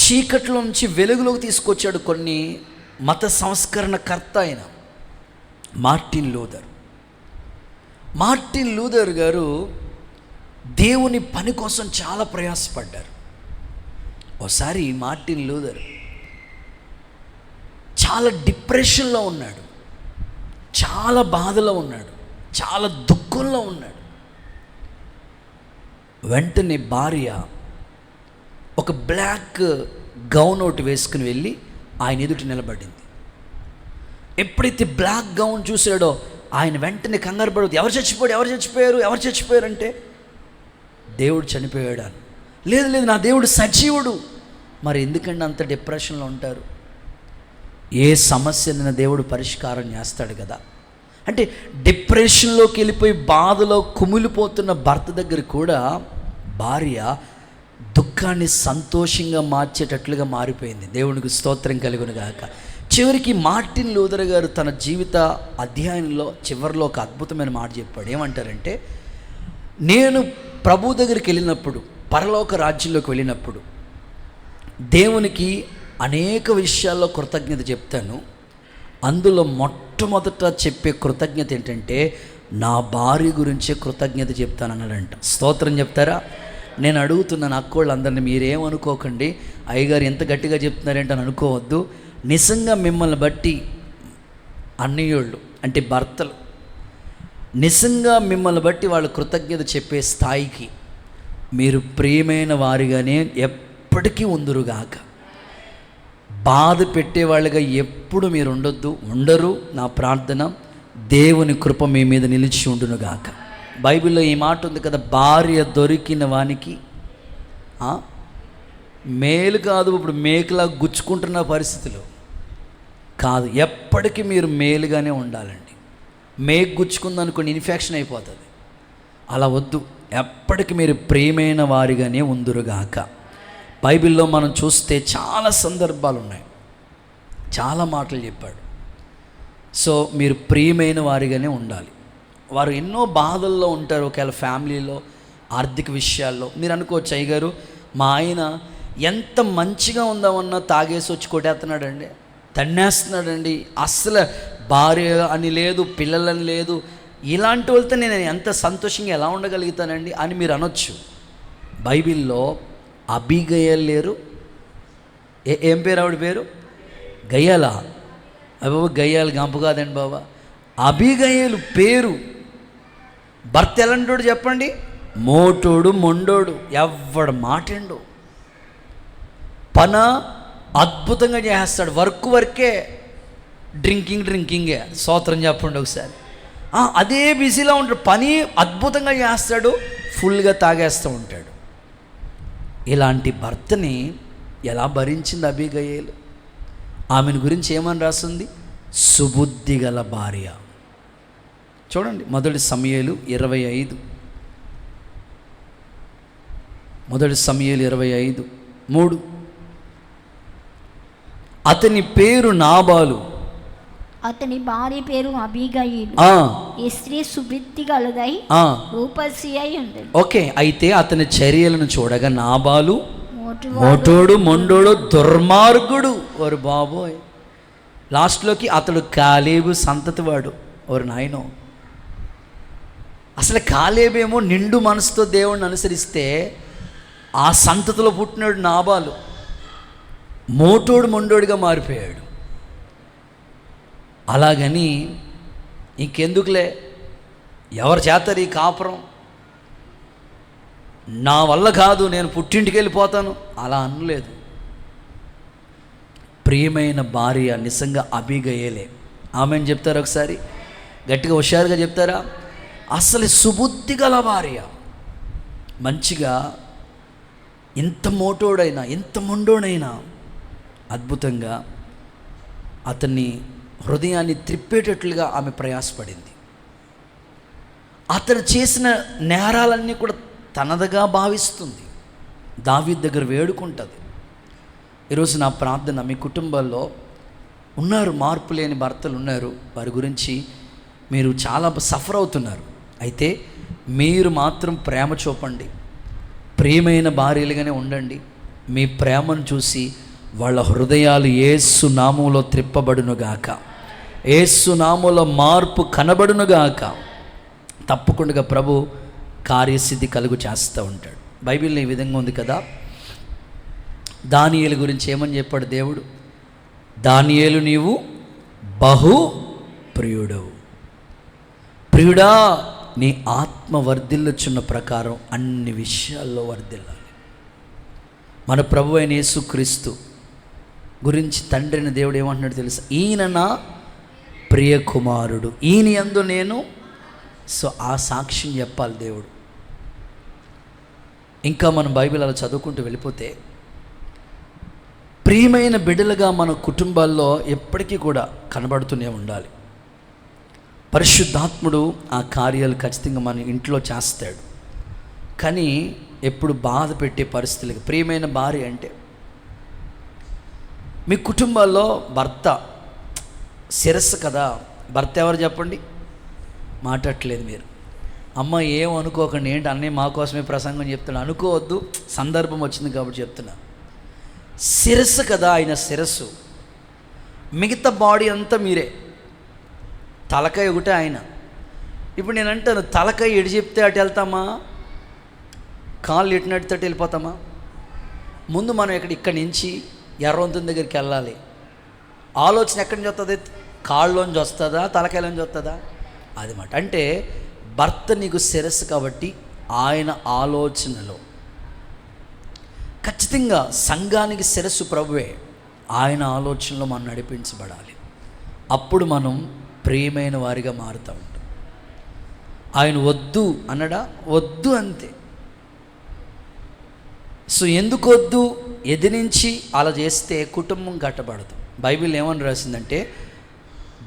చీకట్లో నుంచి వెలుగులోకి తీసుకొచ్చాడు కొన్ని మత సంస్కరణకర్త అయిన మార్టిన్ లూథర్ గారు దేవుని పని కోసం చాలా ప్రయాసపడ్డారు. ఒకసారి మార్టిన్ లూథర్ చాలా డిప్రెషన్లో ఉన్నాడు, చాలా బాధలో ఉన్నాడు, చాలా దుఃఖంలో ఉన్నాడు. వెంటనే భార్య ఒక బ్లాక్ గౌన్ ఒకటి వేసుకుని వెళ్ళి ఆయన ఎదుటి నిలబడింది. ఎప్పుడైతే బ్లాక్ గౌన్ చూశాడో ఆయన వెంటనే కంగారు పడదు. ఎవరు చచ్చిపోయారు అంటే దేవుడు చనిపోయాడు అని. లేదు నా దేవుడు సజీవుడు. మరి ఎందుకంటే అంత డిప్రెషన్లో ఉంటారు? ఏ సమస్యనైనా దేవుడు పరిష్కారం చేస్తాడు కదా. అంటే డిప్రెషన్లోకి వెళ్ళిపోయి బాధలో కుమిలిపోతున్న భర్త దగ్గర కూడా భార్య దుఃఖాన్ని సంతోషంగా మార్చేటట్లుగా మారిపోయింది. దేవునికి స్తోత్రం కలుగును గాక. చివరికి మార్టిన్ లూథర్ గారు తన జీవిత అధ్యాయంలో చివరిలో ఒక అద్భుతమైన మాట చెప్పాడు. ఏమంటారంటే, నేను ప్రభు దగ్గరికి వెళ్ళినప్పుడు, పరలోక రాజ్యంలోకి వెళ్ళినప్పుడు దేవునికి అనేక విషయాల్లో కృతజ్ఞత చెప్తాను. అందులో మొట్టమొదట చెప్పే కృతజ్ఞత ఏంటంటే, నా భార్య గురించే కృతజ్ఞత చెప్తానన్నాడంట. స్తోత్రం చెప్తారా? నేను అడుగుతున్నాను అక్కోళ్ళందరినీ, మీరేమనుకోకండి, అయ్యగారు ఎంత గట్టిగా చెప్తున్నారేంటి అని అనుకోవద్దు. నిజంగా మిమ్మల్ని బట్టి అన్నయ్యోళ్ళు అంటే భర్తలు నిజంగా మిమ్మల్ని బట్టి వాళ్ళు కృతజ్ఞత చెప్పే స్థాయికి మీరు ప్రియమైన వారిగానే ఎప్పటికీ ఉందురుగాక. బాధ పెట్టేవాళ్ళుగా ఎప్పుడు మీరు ఉండరు. నా ప్రార్థన, దేవుని కృప మీ మీద నిలిచి ఉండునుగాక. బైబిల్లో ఈ మాట ఉంది కదా, భార్య దొరికిన వానికి మేలు కాదు, ఇప్పుడు మేకులా గుచ్చుకుంటున్న పరిస్థితులు కాదు, ఎప్పటికీ మీరు మేలుగానే ఉండాలండి. మేకు గుచ్చుకుందనుకోండి ఇన్ఫెక్షన్ అయిపోతుంది. అలా వద్దు, ఎప్పటికీ మీరు ప్రియమైన వారిగానే ఉందురుగాక. బైబిల్లో మనం చూస్తే చాలా సందర్భాలు ఉన్నాయి, చాలా మాటలు చెప్పాడు. సో మీరు ప్రియమైన వారిగానే ఉండాలి. వారు ఎన్నో బాధల్లో ఉంటారు. ఒకవేళ ఫ్యామిలీలో ఆర్థిక విషయాల్లో మీరు అనుకోవచ్చు, అయ్యగారు మా ఆయన ఎంత మంచిగా ఉందామన్నా తాగేసి వచ్చి కొట్టేస్తున్నాడండి, తన్నేస్తున్నాడండి, అస్సలు భార్య అని లేదు, పిల్లలని లేదు, ఇలాంటి వాళ్ళతో నేను ఎంత సంతోషంగా ఎలా ఉండగలుగుతానండి అని మీరు అనొచ్చు. బైబిల్లో అబీగయల్ లేరు? ఏం పేరు ఆవిడ పేరు? గయ్యాలా? బాబా గయ్యాలు గంపు కాదండి బాబా. అబీగయలు పేరు. భర్త ఎలాంటోడు చెప్పండి? మోటోడు, మొండోడు, ఎవ్వడు మాటండు. పన అద్భుతంగా చేస్తాడు, వర్కే, డ్రింకింగే. స్తోత్రం చెప్పండి ఒకసారి. అదే బిజీలో ఉంటాడు, పని అద్భుతంగా చేస్తాడు, ఫుల్గా తాగేస్తూ ఉంటాడు. ఇలాంటి భర్తని ఎలా భరించింది అబీగయలు? ఆమెను గురించి ఏమని రాస్తుంది? సుబుద్ధి గల భార్య. చూడండి, మొదటి సమూయేలు 25, మొదటి సమూయేలు 25:3. అతని పేరు నాబాలు, అతని భార్య పేరు అబీగయీలు. ఈ స్త్రీ సుబుద్ధి గలదై రూపసి అయి ఉంది. ఓకే, అయితే అతని చర్యలను చూడగా నాబాలు మోటోడు, మొండోడు, దుర్మార్గుడు. ఓరు బాబోయ్, లాస్ట్లోకి అతడు కాలేబు సంతతి వాడు. ఓరు నాయనో, అసలు కాలేబేమో నిండు మనసుతో దేవుణ్ణి అనుసరిస్తే ఆ సంతతిలో పుట్టినాడు నాబాలు మోటోడు, మొండోడిగా మారిపోయాడు. అలాగని ఇంకెందుకులే, ఎవరు చేస్తారు ఈ కాపురం, నా వల్ల కాదు, నేను పుట్టింటికి వెళ్ళిపోతాను, అలా అనలేదు. ప్రియమైన భార్య నిజంగా అబీగయలే. ఆమెను చెప్తారా ఒకసారి గట్టిగా హుషారుగా చెప్తారా? అసలు సుబుద్ధి గల భార్య, మంచిగా ఎంత మోటోడైనా ఎంత మొండోడైనా అద్భుతంగా అతన్ని హృదయాన్ని త్రిప్పేటట్లుగా ఆమె ప్రయాసపడింది. అతను చేసిన నేరాలన్నీ కూడా తనదిగా భావిస్తుంది. దావీదు దగ్గర వేడుకుంటుంది. ఈరోజు నా ప్రార్థన, మీ కుటుంబాల్లో ఉన్నారు మార్పు లేని భర్తలు ఉన్నారు, వారి గురించి మీరు చాలా సఫర్ అవుతున్నారు. అయితే మీరు మాత్రం ప్రేమ చూపండి, ప్రియమైన భార్యలుగానే ఉండండి. మీ ప్రేమను చూసి వాళ్ళ హృదయాలు యేసు నామములో త్రిప్పబడునుగాక, యేసు నామములో మార్పు కనబడునుగాక. తప్పకుండా ప్రభు కార్యసిద్ధి కలుగు చేస్తూ ఉంటాడు. బైబిల్లో ఈ విధంగా ఉంది కదా, దానియేలు గురించి ఏమని చెప్పాడు దేవుడు? దానియేలు నీవు బహు ప్రియుడవు. ప్రియుడా నీ ఆత్మ వర్ధిల్లుచున్న ప్రకారం అన్ని విషయాల్లో వర్ధిల్లాలి. మన ప్రభు అయిన యేసుక్రీస్తు గురించి తండ్రి అయిన దేవుడు ఏమంటున్నాడు తెలుసా? ఈయన నా ప్రియ కుమారుడు, ఈయన యందు నేను. సో ఆ సాక్ష్యం చెప్పాలి దేవుడు. ఇంకా మనం బైబిల్ అలా చదువుకుంటూ వెళ్ళిపోతే, ప్రియమైన బిడ్డలుగా మన కుటుంబాల్లో ఎప్పటికీ కూడా కనబడుతూనే ఉండాలి. పరిశుద్ధాత్ముడు ఆ కార్యాలు ఖచ్చితంగా మన ఇంట్లో చేస్తాడు. కానీ ఎప్పుడు బాధ పెట్టే పరిస్థితులకి, ప్రియమైన భార్య అంటే మీ కుటుంబాల్లో భర్త శిరస్సు కదా. భర్త ఎవరు చెప్పండి? మాట్లాడట్లేదు మీరు. అమ్మ ఏం అనుకోకండి, ఏంటి అన్నయ్య మా కోసమే ప్రసంగం చెప్తున్నా అనుకోవద్దు, సందర్భం వచ్చింది కాబట్టి చెప్తున్నా. శిరస్సు కదా ఆయన, శిరస్సు. మిగతా బాడీ అంతా మీరే, తలకాయ ఒకటే ఆయన. ఇప్పుడు నేను అంటాను, తలకాయ ఎటు చెప్తే అటు వెళ్తామా, కాళ్ళు ఎటు నడితే వెళ్ళిపోతామా? ముందు మనం ఇక్కడి నుంచి ఎర్రవంతుని దగ్గరికి వెళ్ళాలి. ఆలోచన ఎక్కడి నుంచి వస్తుంది? కాళ్ళలోంచి వస్తుందా, తలకాయలోంచి వస్తుందా? అది మాట. అంటే భర్త నీకు శిరస్సు కాబట్టి ఆయన ఆలోచనలో ఖచ్చితంగా సంఘానికి శిరస్సు ప్రభువే. ఆయన ఆలోచనలో మనం నడిపించబడాలి. అప్పుడు మనం ప్రియమైన వారిగా మారుతూ ఉంటాం. ఆయన వద్దు అన్నడా? వద్దు అంతే. సో ఎందుకు వద్దు? ఎదిరించి అలా చేస్తే కుటుంబం కట్టబడదు. బైబిల్ ఏమని రాసిందంటే,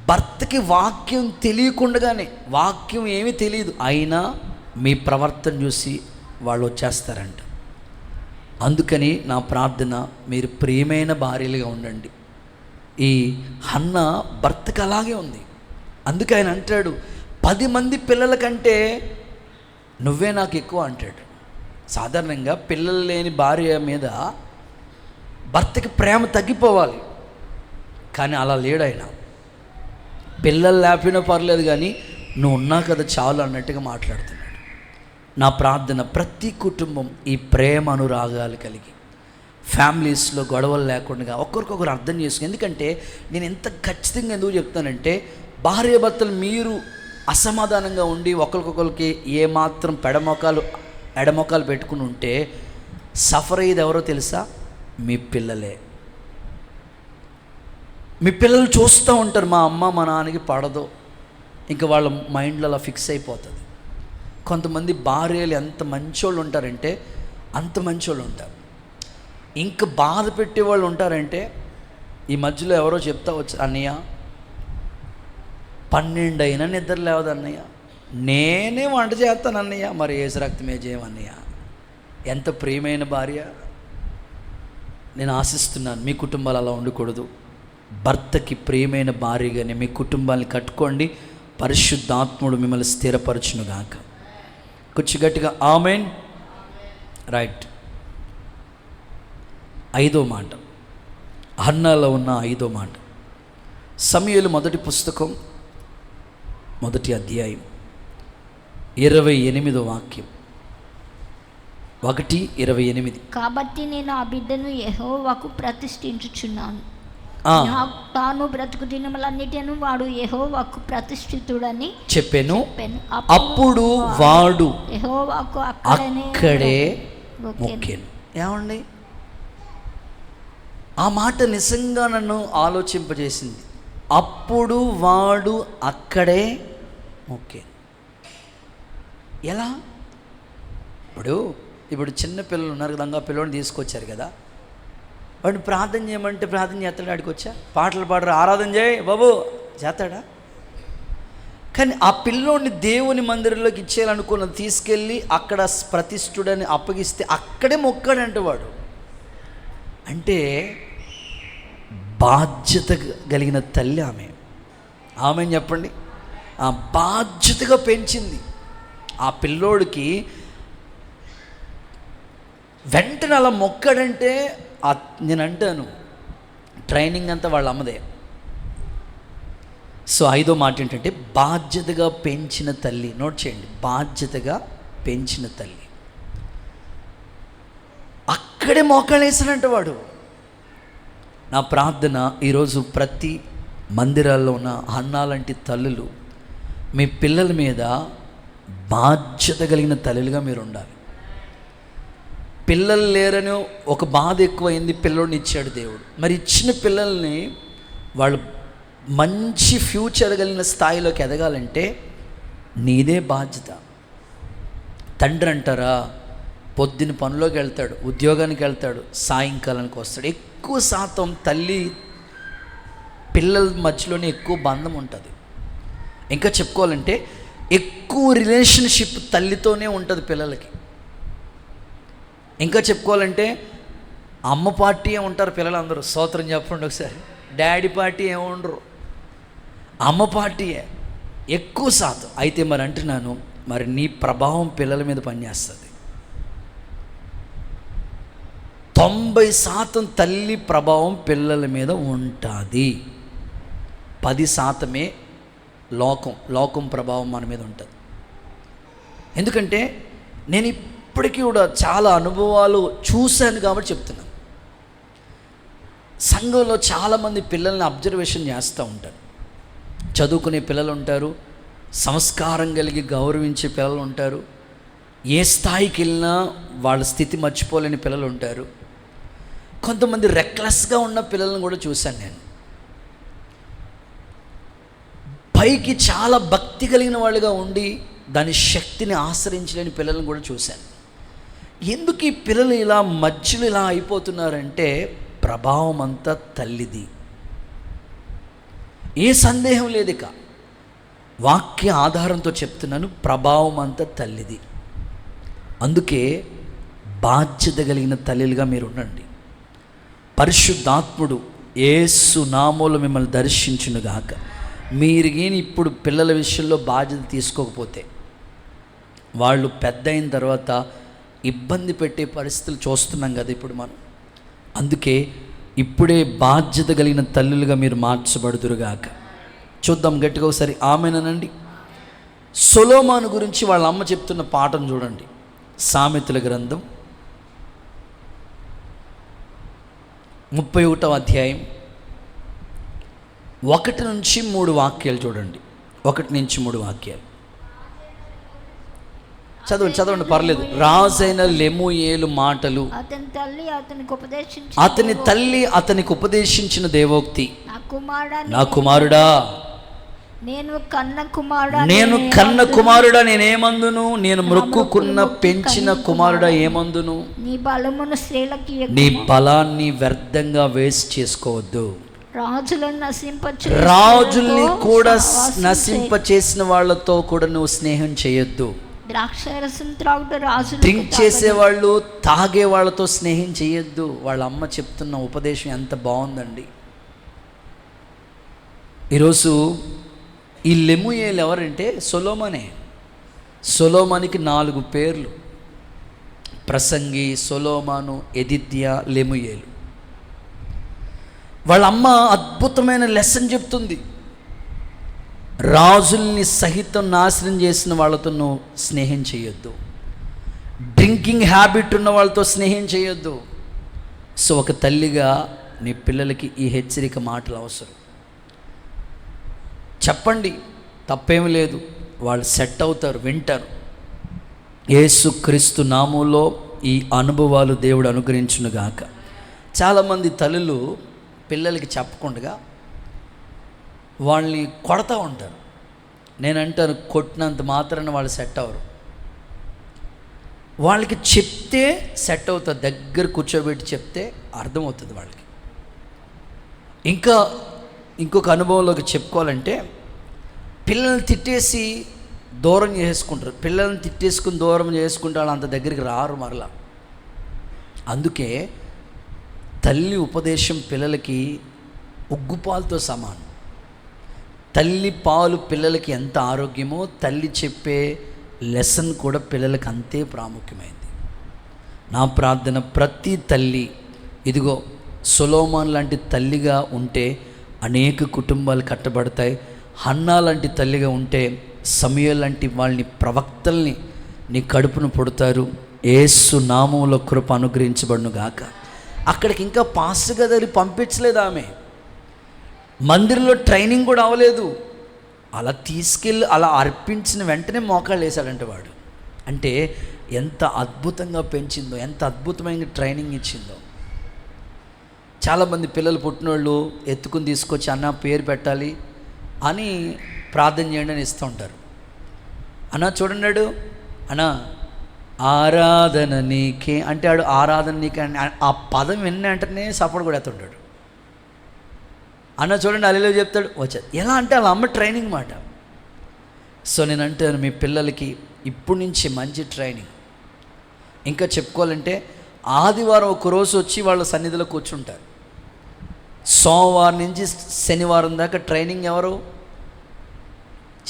భర్తకి వాక్యం తెలియకుండానే, వాక్యం ఏమీ తెలియదు అయినా మీ ప్రవర్తన చూసి వాళ్ళు వచ్చేస్తారంట. అందుకని నా ప్రార్థన, మీరు ప్రియమైన భార్యలుగా ఉండండి. ఈ హన్న భర్తకి అలాగే ఉంది. అందుకే ఆయన అంటాడు, 10 మంది పిల్లల కంటే నువ్వే నాకు ఎక్కువ అంటాడు. సాధారణంగా పిల్లలు లేని భార్య మీద భర్తకి ప్రేమ తగ్గిపోవాలి, కానీ అలా లేడు ఆయన. పిల్లలు లేకపోయినా పర్లేదు కానీ నువ్వు ఉన్నా కదా చాలు అన్నట్టుగా మాట్లాడుతున్నాడు. నా ప్రార్థన, ప్రతి కుటుంబం ఈ ప్రేమ అనురాగాలు కలిగి, ఫ్యామిలీస్లో గొడవలు లేకుండా ఒకరికొకరు అర్థం చేసుకుని. ఎందుకంటే నేను ఎంత ఖచ్చితంగా ఎందుకు చెప్తానంటే, భార్యాభర్తలు మీరు అసమాధానంగా ఉండి ఒకరికొకరికి ఏమాత్రం ఎడమొకాలు పెట్టుకుని ఉంటే సఫర్ అయ్యేది ఎవరో తెలుసా? మీ పిల్లలే. మీ పిల్లలు చూస్తూ ఉంటారు, మా అమ్మ మా నాన్నకి పడదో, ఇంకా వాళ్ళ మైండ్లో అలా ఫిక్స్ అయిపోతుంది. కొంతమంది భార్యలు ఎంత మంచోళ్ళు ఉంటారంటే అంత మంచోళ్ళు ఉంటారు. ఇంకా బాధ పెట్టేవాళ్ళు ఉంటారంటే, ఈ మధ్యలో ఎవరో చెప్తా వచ్చి, అన్నయ్య 12 అయినా నిద్ర లేవదు అన్నయ్య, నేనే వంట చేస్తాను అన్నయ్య, మరి ఏసు రక్తమే చేయమన్నయ్య. ఎంత ప్రియమైన భార్య. నేను ఆశిస్తున్నాను మీ కుటుంబాలు అలా ఉండకూడదు. భర్తకి ప్రియమైన భార్యగానే మీ కుటుంబాన్ని కట్టుకోండి. పరిశుద్ధాత్ముడు మిమ్మల్ని స్థిరపరచునుగాక. కొంచెం గట్టిగా ఆమెన్. రైట్. 5వ మాట, హన్నాలో ఉన్న 5వ మాట, సమూయేలు మొదటి పుస్తకం 1వ అధ్యాయం 28వ వాక్యం. 1:28. కాబట్టి నేను ఆ బిడ్డను యెహోవాకు ప్రతిష్ఠించుచున్నాను, తాను బ్రతుకు దినములన్నిటిను వాడు యెహోవాకు ప్రతిష్ఠితుడని చెప్పాను. అప్పుడు వాడు యెహోవాకు అక్కడే మొక్కాను. ఏమండి, ఆ మాట నిజంగా నన్ను ఆలోచింపజేసింది. అప్పుడు వాడు అక్కడే మొక్కాను. ఎలా? ఇప్పుడు చిన్న పిల్లలు ఉన్నారు కదా, పిల్లల్ని తీసుకొచ్చారు కదా, వాడిని ప్రార్థన చేయమంటే ప్రార్థన చేస్తాడు. ఆడికి వచ్చా పాటలు పాడరు, ఆరాధన చేయి బాబు చేస్తాడా? కానీ ఆ పిల్లోడిని దేవుని మందిరంలోకి ఇచ్చేయాలనుకున్నది తీసుకెళ్ళి అక్కడ ప్రతిష్ఠుడని అప్పగిస్తే అక్కడే మొక్కాడంట వాడు. అంటే బాధ్యత కలిగిన తల్లి ఆమె చెప్పండి. ఆ బాధ్యతగా పెంచింది. ఆ పిల్లోడికి వెంటనే అలా మొక్కాడంటే నేను అంటాను, ట్రైనింగ్ అంతా వాళ్ళ అమ్మదే. సో 5వ మాట ఏంటంటే, బాధ్యతగా పెంచిన తల్లి. నోట్ చేయండి, బాధ్యతగా పెంచిన తల్లి. అక్కడే మోకాళ్ళు వేసాడంట వాడు. నా ప్రార్థన, ఈరోజు ప్రతి మందిరాల్లో ఉన్న హన్నా లాంటి తల్లులు మీ పిల్లల మీద బాధ్యత కలిగిన తల్లులుగా మీరు ఉండాలి. పిల్లలు లేరని ఒక బాధ ఎక్కువైంది, పిల్లోడిని ఇచ్చాడు దేవుడు. మరి ఇచ్చిన పిల్లల్ని వాళ్ళు మంచి ఫ్యూచర్ కలిగిన స్థాయిలోకి ఎదగాలంటే నీదే బాధ్యత. తండ్రి అంటారా, పొద్దున పనిలోకి వెళ్తాడు, ఉద్యోగానికి వెళ్తాడు, సాయంకాలానికి వస్తాడు. ఎక్కువ శాతం తల్లి పిల్లల మధ్యలోనే ఎక్కువ బంధం ఉంటుంది. ఇంకా చెప్పుకోవాలంటే ఎక్కువ రిలేషన్షిప్ తల్లితోనే ఉంటుంది పిల్లలకి. ఇంకా చెప్పుకోవాలంటే అమ్మ పార్టీ ఉంటారు పిల్లలందరూ. స్తోత్రం చెప్పండి ఒకసారి. డాడీ పార్టీ ఏముండరు, అమ్మ పార్టీయే ఎక్కువ శాతం. అయితే మరి అంటున్నాను, మరి నీ ప్రభావం పిల్లల మీద పనిచేస్తుంది. 90% తల్లి ప్రభావం పిల్లల మీద ఉంటుంది. 10% లోకం ప్రభావం మన మీద ఉంటుంది. ఎందుకంటే నేను ఇప్పటికీ కూడా చాలా అనుభవాలు చూశాను కాబట్టి చెప్తున్నాను. సంఘంలో చాలామంది పిల్లల్ని అబ్జర్వేషన్ చేస్తూ ఉంటారు. చదువుకునే పిల్లలు ఉంటారు, సంస్కారం కలిగి గౌరవించే పిల్లలు ఉంటారు, ఏ స్థాయికి వెళ్ళినా వాళ్ళ స్థితి మర్చిపోలేని పిల్లలు ఉంటారు. కొంతమంది రెక్లెస్గా ఉన్న పిల్లలను కూడా చూశాను నేను. పైకి చాలా భక్తి కలిగిన వాళ్ళుగా ఉండి దాని శక్తిని ఆశ్రయించలేని పిల్లలను కూడా చూశాను. ఎందుకు ఈ పిల్లలు ఇలా మధ్యలో ఇలా అయిపోతున్నారంటే ప్రభావం అంతా తల్లిది. ఏ సందేహం లేదు. ఇక వాక్య ఆధారంతో చెప్తున్నాను, ప్రభావం అంతా తల్లిది. అందుకే బాధ్యత కలిగిన తల్లిలుగా మీరు ఉండండి. పరిశుద్ధాత్ముడు యేసు నామములో మిమ్మల్ని దర్శించునుగాక. మీరు కానీ ఇప్పుడు పిల్లల విషయంలో బాధ్యత తీసుకోకపోతే వాళ్ళు పెద్ద అయిన తర్వాత ఇబ్బంది పెట్టే పరిస్థితులు చూస్తున్నాం కదా ఇప్పుడు మనం. అందుకే ఇప్పుడే బాధ్యత కలిగిన తల్లులుగా మీరు మార్చబడుదురుగాక. చూద్దాం గట్టిగా ఒకసారి ఆమెనండి. సొలొమోను గురించి వాళ్ళ అమ్మ చెప్తున్న పాఠం చూడండి. సామెతల గ్రంథం 31వ అధ్యాయం 1 నుంచి 3 వాక్యాలు చూడండి. 1 నుంచి 3 వాక్యాలు చదవండి పర్లేదు. రాజైన లెమూయేలు మాటలు. అతని తల్లి అతనికి ఉపదేశించిన దేవోక్తి. నా కుమారుడా, నేను కన్న కుమారుడా నేనేమందును, నేను మ్రొక్కుకున్న పెంచిన కుమారుడా ఏమందును. నీ బలాన్ని వ్యర్థంగా వేస్ట్ చేసుకోవద్దు. రాజుల్ని కూడా నశింప చేసిన వాళ్ళతో కూడా నువ్వు స్నేహం చేయొద్దు. ద్రాక్షారసం త్రాగుట రాజు డ్రింక్ చేసేవాళ్ళు, తాగే వాళ్ళతో స్నేహం చేయొద్దు. వాళ్ళ అమ్మ చెప్తున్న ఉపదేశం ఎంత బాగుందండి. ఈరోజు ఈ లెమూయేలు ఎవరంటే సొలొమోనే. సొలొమోనికి 4 పేర్లు: ప్రసంగి, సొలొమోను, యెదిద్యా, లెమూయేలు. వాళ్ళ అమ్మ అద్భుతమైన లెసన్ చెప్తుంది. రాజుల్ని సహితం నాశనం చేసిన వాళ్ళతో నువ్వు స్నేహం చేయొద్దు. డ్రింకింగ్ హ్యాబిట్ ఉన్న వాళ్ళతో స్నేహం చేయొద్దు. సో ఒక తల్లిగా నీ పిల్లలకి ఈ హెచ్చరిక మాటలు అవసరం. చెప్పండి, తప్పేమి లేదు. వాళ్ళు సెట్ అవుతారు, వింటారు. యేసుక్రీస్తు నామములో ఈ అనుభవాలు దేవుడు అనుగ్రహించునుగాక. చాలామంది తల్లులు పిల్లలకి చెప్పకుండా వాళ్ళని కొడతా ఉంటారు. నేను అంటాను, కొట్టినంత మాత్రాన వాళ్ళు సెట్ అవ్వరు. వాళ్ళకి చెప్తే సెట్ అవుతుంది. దగ్గర కూర్చోబెట్టి చెప్తే అర్థమవుతుంది వాళ్ళకి. ఇంకొక అనుభవంలోకి చెప్పుకోవాలంటే, పిల్లల్ని తిట్టేసి దూరం చేసుకుంటారు. పిల్లల్ని తిట్టేసుకుని దూరం చేసుకుంటే వాళ్ళు అంత దగ్గరికి రారు మరలా. అందుకే తల్లి ఉపదేశం పిల్లలకి ఉగ్గుపాలతో సమానం. తల్లి పాలు పిల్లలకి ఎంత ఆరోగ్యమో, తల్లి చెప్పే లెసన్ కూడా పిల్లలకి అంతే ప్రాముఖ్యమైంది. నా ప్రార్థన, ప్రతి తల్లి ఇదిగో సొలొమోను లాంటి తల్లిగా ఉంటే అనేక కుటుంబాలు కట్టబడతాయి. హన్నా లాంటి తల్లిగా ఉంటే సమూయేలు లాంటి వాళ్ళని, ప్రవక్తల్ని నీ కడుపును పుడతారు. యేసు నామములో కృప అనుగ్రహించబడును గాక. అక్కడికి ఇంకా పాస్టర్ గదికి పంపించలేదు ఆమె. మందిరంలో ట్రైనింగ్ కూడా అవ్వలేదు. అలా తీసుకెళ్ళి అలా అర్పించిన వెంటనే మోకాళ్ళు వేశాడంటే వాడు. అంటే ఎంత అద్భుతంగా పెంచిందో, ఎంత అద్భుతమైన ట్రైనింగ్ ఇచ్చిందో. చాలామంది పిల్లలు పుట్టినోళ్ళు ఎత్తుకుని తీసుకొచ్చి అన్న పేరు పెట్టాలి అని ప్రార్థన చేయండి అని ఇస్తూ ఉంటారు. అన్న చూడండి అన్న ఆరాధన నీకే అంటే ఆడు ఆరాధన నీకే ఆ పదం విన్న వెంటనే సపోర్ట్ కూడా ఎత్తుంటాడు. అన్న చూడండి అల్లిలో చెప్తాడు వచ్చాడు. ఎలా అంటే వాళ్ళ అమ్మ ట్రైనింగ్ మాట. సో నేను అంటాను మీ పిల్లలకి ఇప్పటి నుంచి మంచి ట్రైనింగ్. ఇంకా చెప్పుకోవాలంటే ఆదివారం ఒకరోజు వచ్చి వాళ్ళ సన్నిధిలో కూర్చుంటారు. సోమవారం నుంచి శనివారం దాకా ట్రైనింగ్ ఎవరు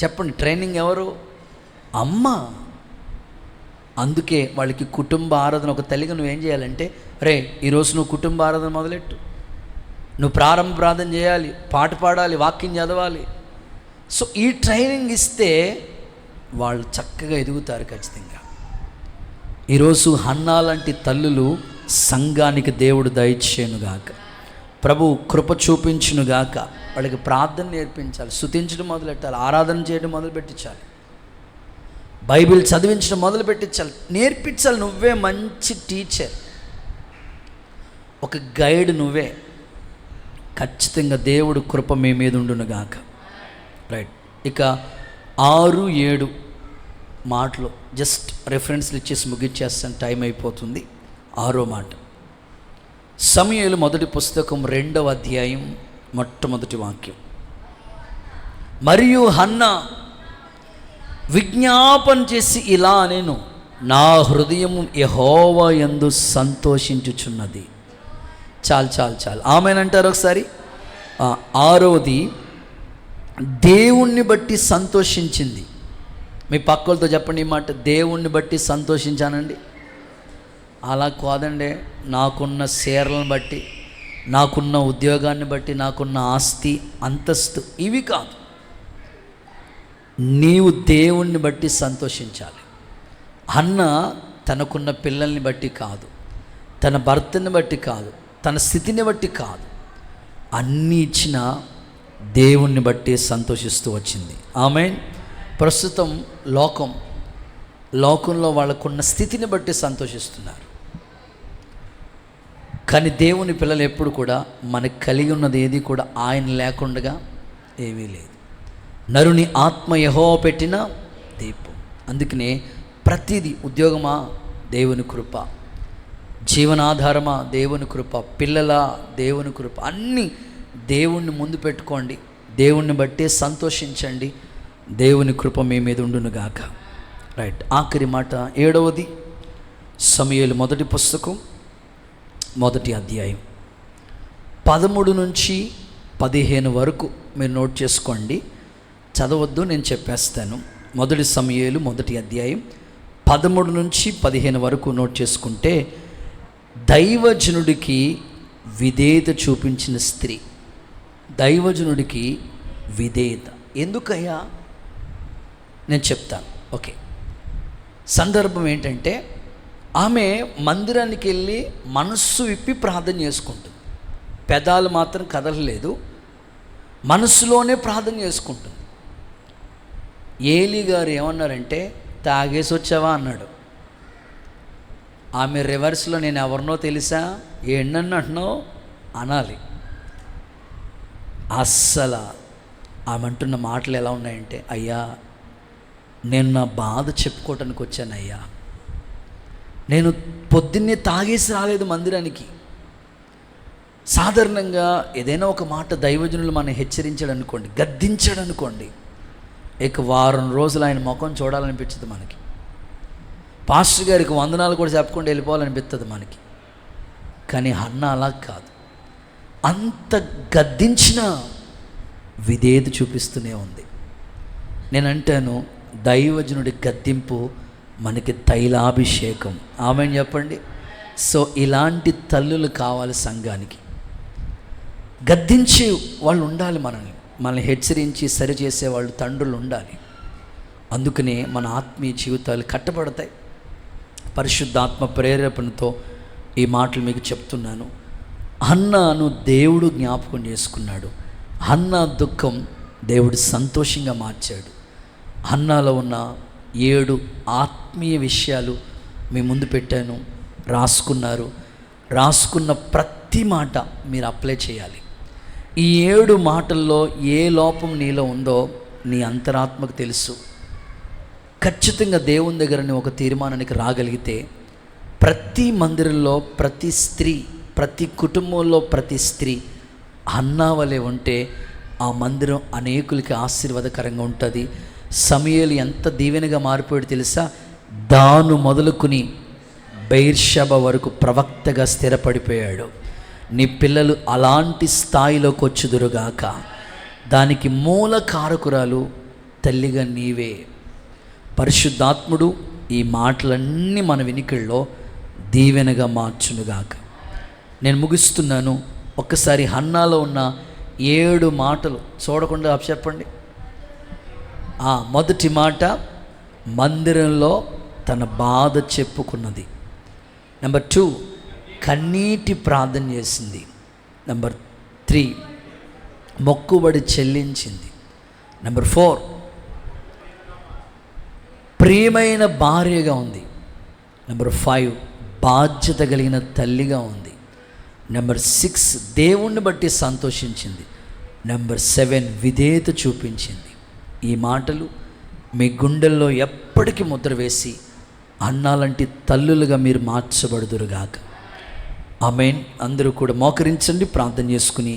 చెప్పండి? ట్రైనింగ్ ఎవరు? అమ్మ. అందుకే వాళ్ళకి కుటుంబ ఆరాధన, ఒక తల్లిగా నువ్వేం చేయాలంటే, రే ఈరోజు నువ్వు కుటుంబ ఆరాధన మొదలెట్టు, నువ్వు ప్రారంభ ప్రార్థన చేయాలి, పాట పాడాలి, వాక్యం చదవాలి. సో ఈ ట్రైనింగ్ ఇస్తే వాళ్ళు చక్కగా ఎదుగుతారు ఖచ్చితంగా. ఈరోజు హన్నా లాంటి తల్లులు సంఘానికి దేవుడు దయచేయునుగాక, ప్రభు కృప చూపించునుగాక. వాళ్ళకి ప్రార్థన నేర్పించాలి, స్తుతించడం మొదలెట్టాలి, ఆరాధన చేయడం మొదలుపెట్టించాలి, బైబిల్ చదివించడం మొదలుపెట్టించాలి, నేర్పించాలి. నువ్వే మంచి టీచర్, ఒక గైడ్ నువ్వే. ఖచ్చితంగా దేవుడు కృప మీ మీద ఉండునుగాక. రైట్. ఇక 6-7 మాటలు జస్ట్ రెఫరెన్స్లు ఇచ్చేసి ముగిచ్చేస్తాను, టైం అయిపోతుంది. 6వ మాట, సమూయేలు మొదటి పుస్తకం 2వ అధ్యాయం మొట్టమొదటి వాక్యం. మరియు హన్నా విజ్ఞాపన చేసి ఇలా నేను, నా హృదయం యెహోవా యందు సంతోషించుచున్నది. చాలు ఆమేనంటారు ఒకసారి. 6వది, దేవుణ్ణి బట్టి సంతోషించింది. మీ పక్కలతో చెప్పండి ఈ మాట, దేవుణ్ణి బట్టి సంతోషించానండి. అలా కాదండి, నాకున్న షేర్లను బట్టి, నాకున్న ఉద్యోగాన్ని బట్టి, నాకున్న ఆస్తి అంతస్తు ఇవి కాదు. నీవు దేవుణ్ణి బట్టి సంతోషించాలి. అన్న తనకున్న పిల్లల్ని బట్టి కాదు, తన భర్తని బట్టి కాదు, తన స్థితిని బట్టి కాదు, అన్నీ ఇచ్చిన దేవుణ్ణి బట్టి సంతోషిస్తూ వచ్చింది. ఆమేన్. ప్రస్తుతం లోకంలో వాళ్ళకున్న స్థితిని బట్టి సంతోషిస్తున్నారు. కానీ దేవుని పిల్లలు ఎప్పుడు కూడా మనకు కలిగి ఉన్నది ఏది కూడా ఆయన లేకుండా ఏమీ లేదు. నరుని ఆత్మ యెహోవా పెట్టిన దీపం. అందుకనే ప్రతిదీ, ఉద్యోగమా దేవుని కృప, జీవనాధారమా దేవుని కృప, పిల్లల దేవుని కృప, అన్నీ దేవుణ్ణి ముందు పెట్టుకోండి, దేవుణ్ణి బట్టే సంతోషించండి, దేవుని కృప మీ మీద ఉండునుగాక. రైట్. ఆఖరి మాట 7వది, సమూయేలు మొదటి పుస్తకం 1వ అధ్యాయం 13 నుంచి 15 వరకు మీరు నోట్ చేసుకోండి, చదవద్దు, నేను చెప్పేస్తాను. 1 సమూయేలు 1వ అధ్యాయం 13 నుంచి 15 వరకు నోట్ చేసుకుంటే, దైవజనుడికి విధేయత చూపించిన స్త్రీ. దైవజనుడికి విధేయత ఎందుకయ్యా నేను చెప్తాను. ఓకే, సందర్భం ఏంటంటే, ఆమె మందిరానికి వెళ్ళి మనస్సు విప్పి ప్రార్థన చేసుకుంటుంది. పెదాలు మాత్రం కదలలేదు, మనస్సులోనే ప్రార్థన చేసుకుంటుంది. ఏలీ గారు ఏమన్నారంటే, తాగేసి వచ్చావా అన్నాడు. ఆమె రివర్స్లో, నేను ఎవరినో తెలుసా, ఏంటని అంటున్నావు అనాలి. అస్సలు ఆమె అంటున్న మాటలు ఎలా ఉన్నాయంటే, అయ్యా నేను నా బాధ చెప్పుకోవటానికి వచ్చాను అయ్యా, నేను పొద్దున్నే తాగేసి రాలేదు మందిరానికి. సాధారణంగా ఏదైనా ఒక మాట దైవజనులు మనం హెచ్చరించాడు అనుకోండి, గద్దించాడు అనుకోండి, ఇక వారం రోజులు ఆయన ముఖం చూడాలనిపించదు మనకి. పాస్టర్ గారికి వందనాలు కూడా చెప్పకుండా వెళ్ళిపోవాలనిపిస్తుంది మనకి. కానీ హన్నా అలా కాదు, అంత గద్దించిన విధేయత చూపిస్తూనే ఉంది. నేను అంటాను, దైవజనుడి గద్దింపు మనకి తైలాభిషేకం. ఆమెను చెప్పండి. సో ఇలాంటి తల్లులు కావాలి సంఘానికి. గద్దించే వాళ్ళు ఉండాలి, మనల్ని హెచ్చరించి సరిచేసే వాళ్ళు తండ్రులు ఉండాలి. అందుకనే మన ఆత్మీయ జీవితాలు కట్టబడతాయి. పరిశుద్ధాత్మ ప్రేరేపణతో ఈ మాటలు మీకు చెప్తున్నాను. హన్నాను దేవుడు జ్ఞాపకం చేసుకున్నాడు. హన్నా దుఃఖం దేవుడు సంతోషంగా మార్చాడు. హన్నాలో ఉన్న 7 ఆత్మీయ విషయాలు మీ ముందు పెట్టాను, రాసుకున్నారు. రాసుకున్న ప్రతి మాట మీరు అప్లై చేయాలి. ఈ 7 మాటల్లో ఏ లోపం నీలో ఉందో నీ అంతరాత్మకు తెలుసు. ఖచ్చితంగా దేవుని దగ్గర నువ్వు ఒక తీర్మానానికి రాగలిగితే ప్రతి మందిరంలో ప్రతి స్త్రీ, ప్రతి కుటుంబంలో ప్రతి స్త్రీ హన్నా వలె ఉంటే ఆ మందిరం అనేకులకి ఆశీర్వాదకరంగా ఉంటుంది. సమూయేలు ఎంత దీవెనగా మారిపోయాడు తెలుసా? దాను మొదలుకుని బెయిర్షెబ వరకు ప్రవక్తగా స్థిరపడిపోయాడు. నీ పిల్లలు అలాంటి స్థాయిలోకి వచ్చుదురుగాక. దానికి మూల కారకురాలు తల్లిగా నీవే. పరిశుద్ధాత్ముడు ఈ మాటలన్నీ మన వినికిల్లో దీవెనగా మార్చునుగాక. నేను ముగిస్తున్నాను. ఒక్కసారి హన్నాలో ఉన్న 7 మాటలు చూడకుండా చెప్పండి. మొదటి మాట, మందిరంలో తన బాధ చెప్పుకున్నది. నెంబర్ 2, కన్నీటి ప్రార్థన చేసింది. నెంబర్ 3, మొక్కుబడి చెల్లించింది. నెంబర్ 4, ప్రియమైన భార్యగా ఉంది. నెంబర్ 5, బాధ్యత కలిగిన తల్లిగా ఉంది. నెంబర్ 6, దేవుణ్ణి బట్టి సంతోషించింది. నెంబర్ 7, విధేయత చూపించింది. ఈ మాటలు మీ గుండెల్లో ఎప్పటికీ ముద్ర వేసి అన్నాలాంటి తల్లులుగా మీరు మార్చబడుదురుగాక. ఆమేన్. అందరూ కూడా మోకరించండి, ప్రార్థన చేసుకుని